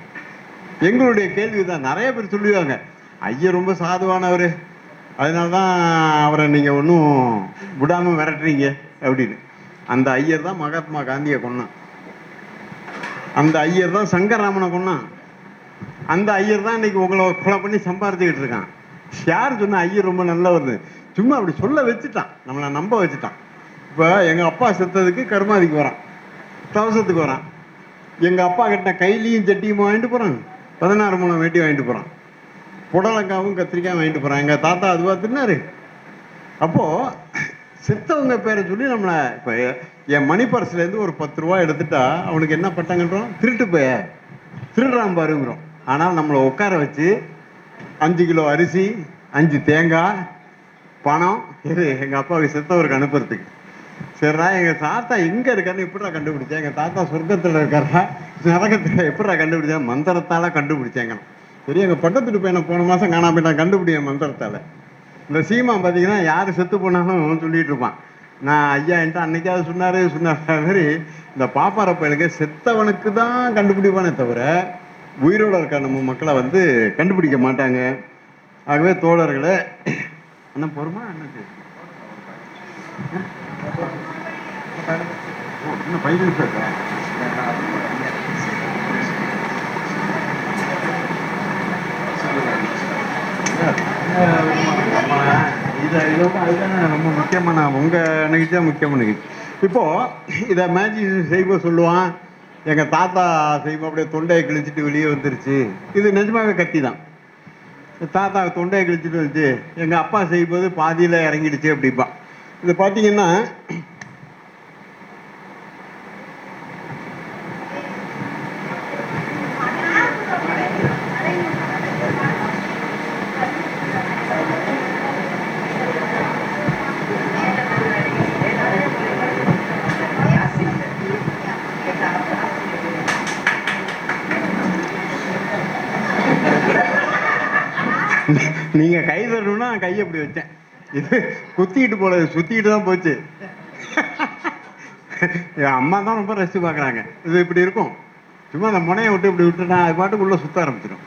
எங்களுடைய கேள்விதான். நிறைய பேர் சொல்லுவாங்க, ஐயர் ரொம்ப சாதுவானவர், அதனாலதான் அவரை நீங்க ஒன்றும் விடாம விரட்டுறீங்க அப்படின்னு. அந்த ஐயர் தான் மகாத்மா காந்தியை கொன்னான். அந்த ஐயர் தான் சங்கராமனை கொன்னான். அந்த ஐயர் தான் இன்னைக்கு உங்களை கொலை பண்ணி சம்பாதிச்சுக்கிட்டு இருக்கான். யார் சொன்ன ஐயர் ரொம்ப நல்லவர்? சும்மா அப்படி சொல்ல வச்சுட்டான், நம்மளை நம்ப வச்சுட்டான். இப்போ எங்க அப்பா செத்ததுக்கு கருமாதிக்கு வரான், தவசத்துக்கு வரான். எங்க அப்பா கிட்ட கைலியும் சட்டியும் வாங்கிட்டு போறான், 16 மூலம் வேட்டி வாங்கிட்டு போறான், புடலங்காவும் கத்திரிக்காய் வாங்கிட்டு போறான். எங்க தாத்தா அதுவா தின்னாரு. அப்போ செத்தவங்க பேரை சொல்லி நம்மளை, இப்போ என் மணி பர்ஸ்ல இருந்து ஒரு 10 ரூபாய் எடுத்துட்டா அவனுக்கு என்ன பட்டங்கன்றோம்? திருட்டு போய திருடுறான் பாருங்கிறோம். ஆனால் நம்மளை உட்கார வச்சு 5 கிலோ அரிசி, 5 தேங்காய், பணம், இது எங்க அப்பாவுக்கு செத்தவருக்கு அனுப்புறதுக்கு. சரிடா, எங்க தாத்தா எங்க இருக்காருன்னு எப்படிடா கண்டுபிடிச்சேன்? எங்க தாத்தா சொர்க்கத்துல இருக்காரா நரகத்துல எப்படிடா கண்டுபிடிச்சேன்? மந்திரத்தால கண்டுபிடிச்சேங்க. சரி, எங்க பக்கத்துட்டு பையனை போன மாசம் காணாம போயிட்டான், கண்டுபிடிச்சேன் மந்திரத்தால. இந்த சீமா பார்த்தீங்கன்னா யாரு செத்து போனாலும் சொல்லிட்டு இருப்பான், நான் ஐயா என்கிட்ட அன்னைக்காவது சொன்னாரு மாதிரி. இந்த பாப்பார பயலுக்கு செத்தவனுக்கு தான் கண்டுபிடிப்பானே தவிர உயிரோட இருக்க நம்ம மக்களை வந்து கண்டுபிடிக்க மாட்டாங்க. ஆகவே தோழர்களே, என்ன பொறுமா என்ன அதுதான் ரொம்ப முக்கியமான உங்க நிகழ்ச்சி தான் முக்கியமான நிகழ்ச்சி. இப்போ இதை மேஜிக் செய்வோம் சொல்லுவான், எங்க தாத்தா செய்வோம் அப்படியே தொண்டையை கிழிச்சிட்டு வெளியே வந்துருச்சு. இது நிஜமாவே கத்தி தான். தாத்தா தொண்டையை கிழிச்சிட்டு வந்துச்சு, எங்க அப்பா செய்யும்போது பாதியில இறங்கிடுச்சு அப்படிப்பா. இது பாத்தீங்கன்னா நீங்க கை தரணும்னா நான் கையை இப்படி வச்சேன். இது குத்திட்டு போல சுத்திட்டு தான் போச்சு. என் அம்மா தான் ரொம்ப ரசித்து பார்க்குறாங்க. இது இப்படி இருக்கும். சும்மா அந்த முனையை விட்டு இப்படி விட்டுனா அது பாட்டுக்குள்ளே சுத்த ஆரம்பிச்சிடும்.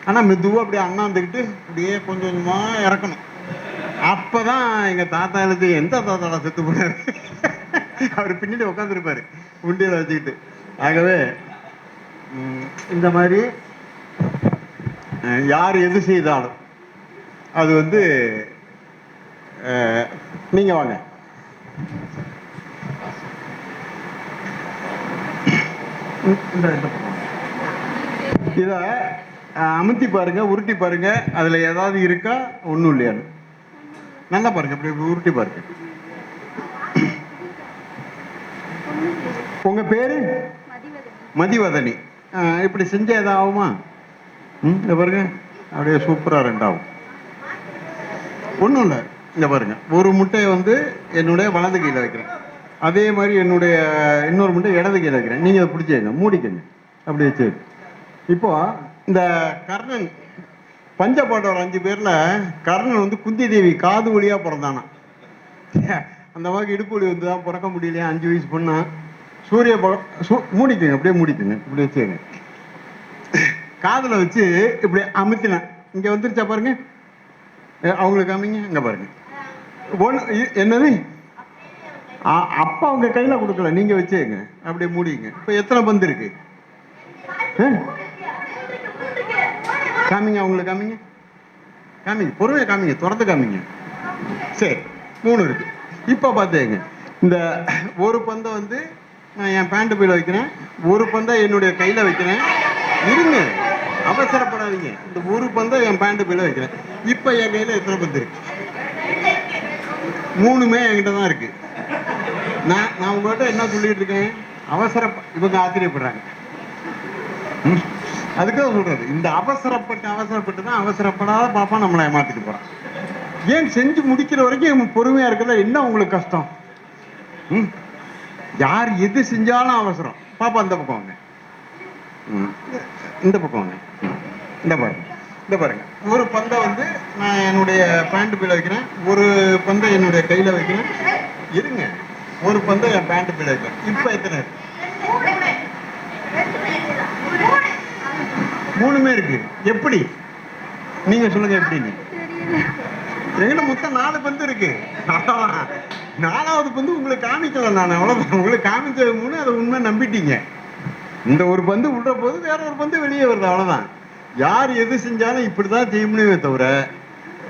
ஆனால் மெதுவாக அப்படியே அண்ணாந்துக்கிட்டு அப்படியே கொஞ்சம் கொஞ்சமாக இறக்கணும். அப்போ தான் எங்கள் தாத்தா எழுதி எந்த தாத்தாடா செத்து போனார், அவர் பின்னாடி உட்காந்துருப்பார் உண்டியில் வச்சுக்கிட்டு. ஆகவே இந்த மாதிரி யார் எது செய்தாலும் அது வந்து நீங்கள் வாங்க இதை அமுத்தி பாருங்க, உருட்டி பாருங்க, அதில் ஏதாவது இருக்கா ஒன்றும் இல்லையான்னு நல்லா பாருங்க. அப்படி உருட்டி பாருங்க. உங்க பேரு மதிவதனி. இப்படி செஞ்ச ஏதாவது ஆகுமா? இந்த பாருங்க அப்படியே சூப்பரா ரெண்டாகும். ஒன்றும் இல்லை. இந்த பாருங்க, ஒரு முட்டையை வந்து என்னுடைய வலது கையில் வைக்கிறேன், அதே மாதிரி என்னுடைய இன்னொரு முட்டை இடது கையில் வைக்கிறேன். நீங்கள் அதை பிடிச்சிங்க, மூடிக்கங்க, அப்படி வச்சு. இப்போ இந்த கர்ணன் பஞ்சபாண்டவர் 5 பேர்ல கர்ணன் வந்து குந்தி தேவி காது வழியா பிறந்தானா. அந்த மாதிரி இடுப்பு வழி வந்து தான் பிறக்க முடியலையா 5 வயசு பொண்ணா. சூரிய மூடிக்குங்க, அப்படியே மூடிக்குங்க, இப்படி வச்சுங்க. காதில் வச்சு இப்படி அமுத்தினேன். இங்கே வந்துருச்சா பாருங்க, அவங்களுக்கு காமிங்க. அங்கே பாருங்க. என்னது அப்பா அவங்க கையில கொடுக்கல, நீங்க வச்சுங்க, அப்படியே மூடிங்க. இப்ப எத்தனை பந்து இருக்கு காமிங்க, அவங்களுக்கு காமிங்க, காமிங்க, பொறுமையா காமிங்க, திறந்து காமிங்க. சரி, 3 இருக்கு. இப்ப பாத்துங்க, இந்த ஒரு பந்தை வந்து நான் என் பேண்ட் பையில வைக்கிறேன், ஒரு பந்தை என்னுடைய கையில வைக்கிறேன். இருங்க, அவசரப்படாதீங்க. இந்த ஒரு பந்தை என் பேண்ட் பையில வைக்கிறேன். இப்ப என் கையில எத்தனை பந்து இருக்கு? 3மே என்கிட்ட தான் இருக்கு. நான் உங்கள்கிட்ட என்ன சொல்லிட்டு இருக்கேன்? இவங்க ஆச்சரியப்படுறாங்க. அதுக்காக சொல்றது, இந்த அவசரப்பட்டு தான் அவசரப்படாத பாப்பா நம்மளை ஏமாத்திட்டு போறான். ஏன் செஞ்சு முடிக்கிற வரைக்கும் பொறுமையா இருக்கிறத என்ன உங்களுக்கு கஷ்டம்? யார் எது செஞ்சாலும் அவசரம். பாப்பா இந்த பக்கம் வாங்க, இந்த பக்கம் வாங்க. இந்த பாருங்க, ஒரு பந்தை வந்து நான் என்னுடைய பேண்ட் பையில வைக்கிறேன், ஒரு பந்தை என்னுடைய கையில வைக்கிறேன். இருங்க, ஒரு பந்தை என் பேண்ட் பையில வைக்கிறேன். இப்ப எத்தனை? 3மே இருக்கு. எப்படி நீங்க சொல்லுங்க, எப்படின்னு? எங்கிட்ட மொத்தம் 4 பந்து இருக்கு. 4வது பந்து உங்களுக்கு காமிக்கல நான், அவ்வளவுதான். உங்களுக்கு காமிச்சது 3, அதை உண்மை நம்பிட்டீங்க. இந்த ஒரு பந்து விடுற போது வேற ஒரு பந்து வெளியே வருது, அவ்வளவுதான். யார் எது செஞ்சாலும் இப்படிதான் செய்யணுமே தவிர,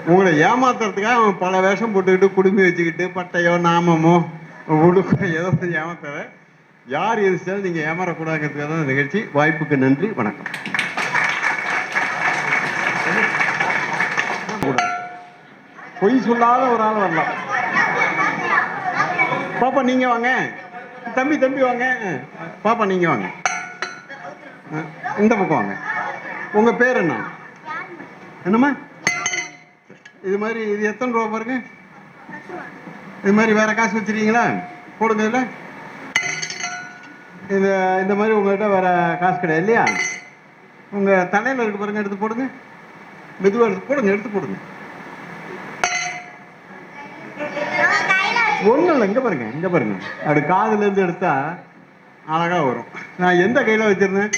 உங்களை ஏமாத்துறதுக்காக அவன் பல வேஷம் போட்டுக்கிட்டு குடுமி வச்சுக்கிட்டு பட்டையோ நாமமோ உடுக்கோ ஏதோ ஏமாத்துற. யார் எது செஞ்சாலும் நீங்க ஏமாறக்கூடாதுங்கிறதுக்காக தான் நிகழ்ச்சி. வாய்ப்புக்கு நன்றி, வணக்கம். பொய் சொல்லாத ஒரு ஆள் வரலாம். பாப்பா நீங்க வாங்க, தம்பி வாங்க, பாப்பா நீங்க வாங்க, இந்த பக்கம் வாங்க. உங்க பேர் என்ன? என்னம்மா? இது மாதிரி இது எத்தனை ரூபா பாருங்க. இது மாதிரி வேற காசு வச்சிருக்கீங்களா? போடுங்க. இல்லை இது இந்த மாதிரி உங்கள்கிட்ட வேற காசு கிடையாது இல்லையா? உங்க தலையில இருக்கு பாருங்க, எடுத்து போடுங்க. மெதுவாக எடுத்து போடுங்க, எடுத்து போடுங்க. ஒன்றும் இல்லை, இங்கே பாருங்க. அப்படி காதுல இருந்து எடுத்தா அழகா வரும். நான் எந்த கையில வச்சிருந்தேன்?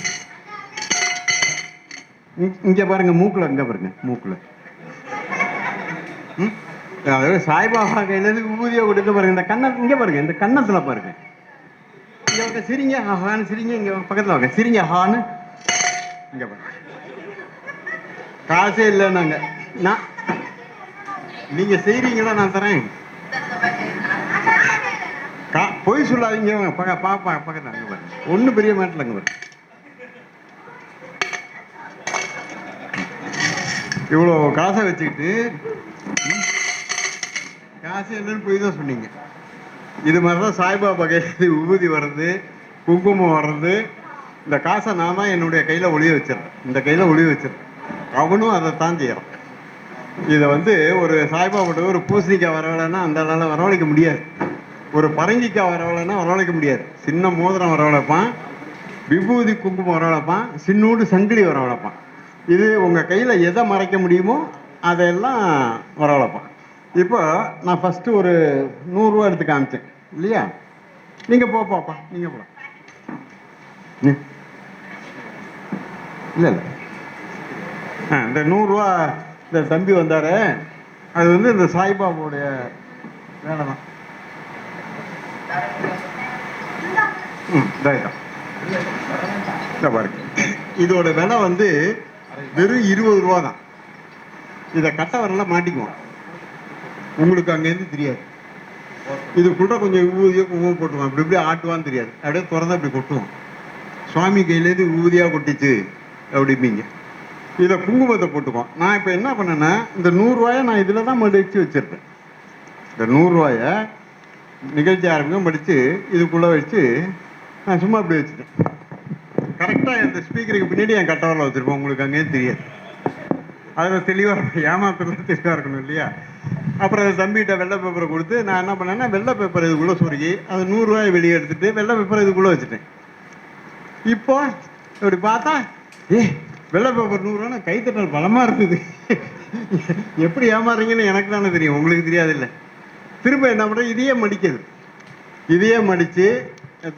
இங்க பாருங்க, மூக்குல. இங்க பாருங்க, மூக்குல. அதாவது சாய்பாபா கையில இருந்து விபூதியை கொடுக்க பாருங்க. இந்த கண்ண இங்க பாருங்க, இந்த கண்ணத்துல பாருங்க. இங்க சிரிங்க, ஹான்னு சிரிங்க. இங்க பக்கத்துல வாங்க, சிரிங்க, ஹான்னு. இங்க பாருங்க, காசே இல்லைன்னாங்க. நான் நீங்க செய்றீங்களா? நான் தரேன். பொய் சொல்லாதீங்க. பாப்பா பக்கத்துல அங்க பாருங்க, ஒன்னும் பெரிய மேட்டில் அங்க பாருங்க. இவ்வளோ காசை வச்சுக்கிட்டு காசு என்னன்னு போய் தான் சொன்னீங்க. இது மாதிரிதான் சாய்பாபா கையில் விபூதி வர்றது, குங்குமம் வர்றது. இந்த காசை நான் தான் என்னுடைய கையில ஒளிய வச்சிடறேன், இந்த கையில ஒளிய வச்சிடறேன். அவனும் அதை தான் செய்யறான். இதை வந்து ஒரு சாய்பாபா ஒரு பூசணிக்காய் வரவழைன்னா அந்த அளவில் வரவழைக்க முடியாது. ஒரு பரங்கிக்காய் வரவழைன்னா வரவழைக்க முடியாது. சின்ன மோதிரம் வரவழைப்பான், விபூதி குங்குமம் வரவழைப்பான், சின்னூடு சங்கிலி வரவழைப்பான். இது உங்க கையில எதை மறைக்க முடியுமோ அதையெல்லாம் வரவழைப்பான். இப்போ நான் ஃபஸ்ட்டு ஒரு 100 ரூபா எடுத்து காமிச்சேன் இல்லையா? நீங்கள் போப்பாப்பா, நீங்கள் போகலாம். இல்லை இல்லை, இந்த 100 ரூபா இந்த தம்பி வந்தார், அது வந்து இந்த சாய்பாபாவுடைய வேலை தான். பாருங்க, இதோட விலை வந்து வெறும் 20 ரூபா தான். இதை கட்ட வரல மாட்டிக்குவோம், உங்களுக்கு அங்கேருந்து தெரியாது. இதுக்குள்ள கொஞ்சம் ஊதியாக குங்குமம் போட்டுவோம், அப்படி இப்படி ஆட்டுவான்னு தெரியாது, அப்படியே திறந்து அப்படி கொட்டுவோம். சுவாமி கையிலேருந்து ஊதியாக கொட்டிச்சு அப்படிப்பீங்க. இதை குங்குமத்தை போட்டுக்குவோம். நான் இப்போ என்ன பண்ணேன்னா, இந்த 100 ரூபாயை நான் இதில் தான் மடிச்சு வச்சிருப்பேன். இந்த 100 ரூபாயை நிகழ்ச்சி ஆரம்பிக்கும் மடித்து இதுக்குள்ளே வச்சு நான் சும்மா அப்படி வச்சுட்டேன். கரெக்டாக இந்த ஸ்பீக்கருக்கு பின்னாடி என் கட்டவரில் வச்சுருப்பேன், உங்களுக்கு அங்கேயும் தெரியாது. அதில் தெளிவாக ஏமாத்துறது தெளிவாக இருக்கணும் இல்லையா? அப்புறம் அந்த தம்பிகிட்ட வெள்ளை பேப்பரை கொடுத்து நான் என்ன பண்ணேன்னா, வெள்ளை பேப்பர் இதுக்குள்ளே சொருகி அது 100 ரூபாயை வெளியே எடுத்துட்டு வெள்ளை பேப்பரை இதுக்குள்ளே வச்சுட்டேன். இப்போ இப்படி பார்த்தா வெள்ளை பேப்பர் 100 ரூபா கைத்தட்டல் பலமாக இருக்குது. எப்படி ஏமாறுறீங்கன்னு எனக்கு தானே தெரியும், உங்களுக்கு தெரியாது இல்லை. திரும்ப என்ன பண்ணுறது, இதையே மடிக்குது. இதையே மடித்து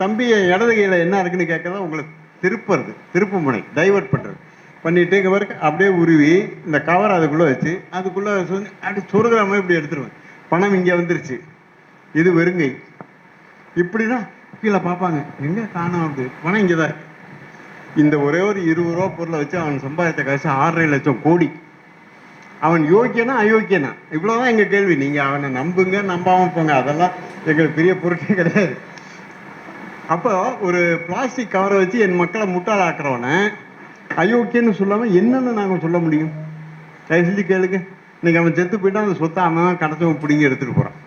தம்பி இடது கையில் என்ன இருக்குன்னு கேட்கறத உங்களுக்கு திருப்பு முனை டைவர்ட் பண்ணுறது பண்ணிவிட்டு இங்கே வரைக்கும் அப்படியே உருவி இந்த கவர் அதுக்குள்ளே வச்சு அதுக்குள்ளே அப்படி சொருகிற மாதிரி இப்படி எடுத்துருவேன். பணம் இங்கே வந்துருச்சு, இது வெறுங்கை. இப்படி தான் கீழே பார்ப்பாங்க, எங்கே காணோம் அப்படி, பணம் இங்கே தான் இருக்கு. இந்த ஒரே ஒரு 20 ரூபா பொருளை வச்சு அவன் சம்பாதித்த காசு 6.5 லட்சம் கோடி. அவன் யோக்கியனா அயோக்கியனா, இவ்வளோதான் எங்கள் கேள்வி. நீங்கள் அவனை நம்புங்க நம்பாமல் போங்க, அதெல்லாம் எங்களுக்கு பெரிய பொருட்டே கிடையாது. அப்போ ஒரு பிளாஸ்டிக் கவரை வச்சு என் மக்களை முட்டாளாக்குறவனை அயோக்கியன்னு சொல்லாமல் என்னன்னு நாங்கள் சொல்ல முடியும்? தயவு செஞ்சு கேளுங்க. இன்னைக்கு அவன் செத்து போயிட்டா அந்த சொத்தை அவன் கடத்தவன் பிடிங்கி எடுத்துகிட்டு போகிறான்.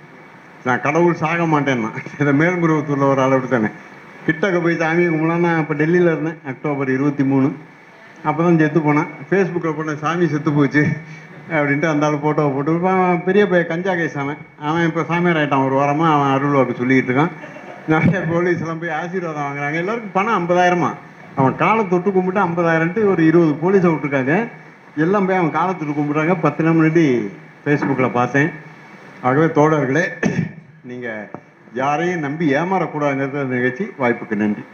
நான் கடவுள் சாக மாட்டேன்னா, இதை மேல்முருகத்தூரில் ஒரு அளவு தானே கிட்டக்க போய் சாமி கும்பலான்னு. நான் இப்போ டெல்லியில் இருந்தேன், அக்டோபர் 23. அப்போ தான் செத்து போனான். ஃபேஸ்புக்கில் போனேன், சாமி செத்து போச்சு அப்படின்ட்டு அந்த ஆள் ஃபோட்டோவை போட்டு. இப்போ அவன் பெரிய பையன் கஞ்சா கேஸ் அவன் இப்போ சாமியார் ஆகிட்டான். ஒரு வாரமாக அவன் அருள் வாக்கு சொல்லிக்கிட்டு இருக்கான். நிறைய போலீஸ்லாம் போய் ஆசீர்வாதம் வாங்குறாங்க. எல்லாருக்கும் பணம் 50,000. அவன் காலை தொட்டு கும்பிட்டு 50,000ன்ட்டு ஒரு 20 போலீஸை விட்டுருக்காங்க. எல்லாம் போய் அவன் காலை தொட்டு கும்பிட்றாங்க. 10 நாள் முன்னாடி ஃபேஸ்புக்கில் பார்த்தேன். ஆகவே தோழர்களே, நீங்கள் யாரையும் நம்பி ஏமாறக்கூடாதுங்கிறது நிகழ்ச்சி. வாய்ப்புக்கு நன்றி.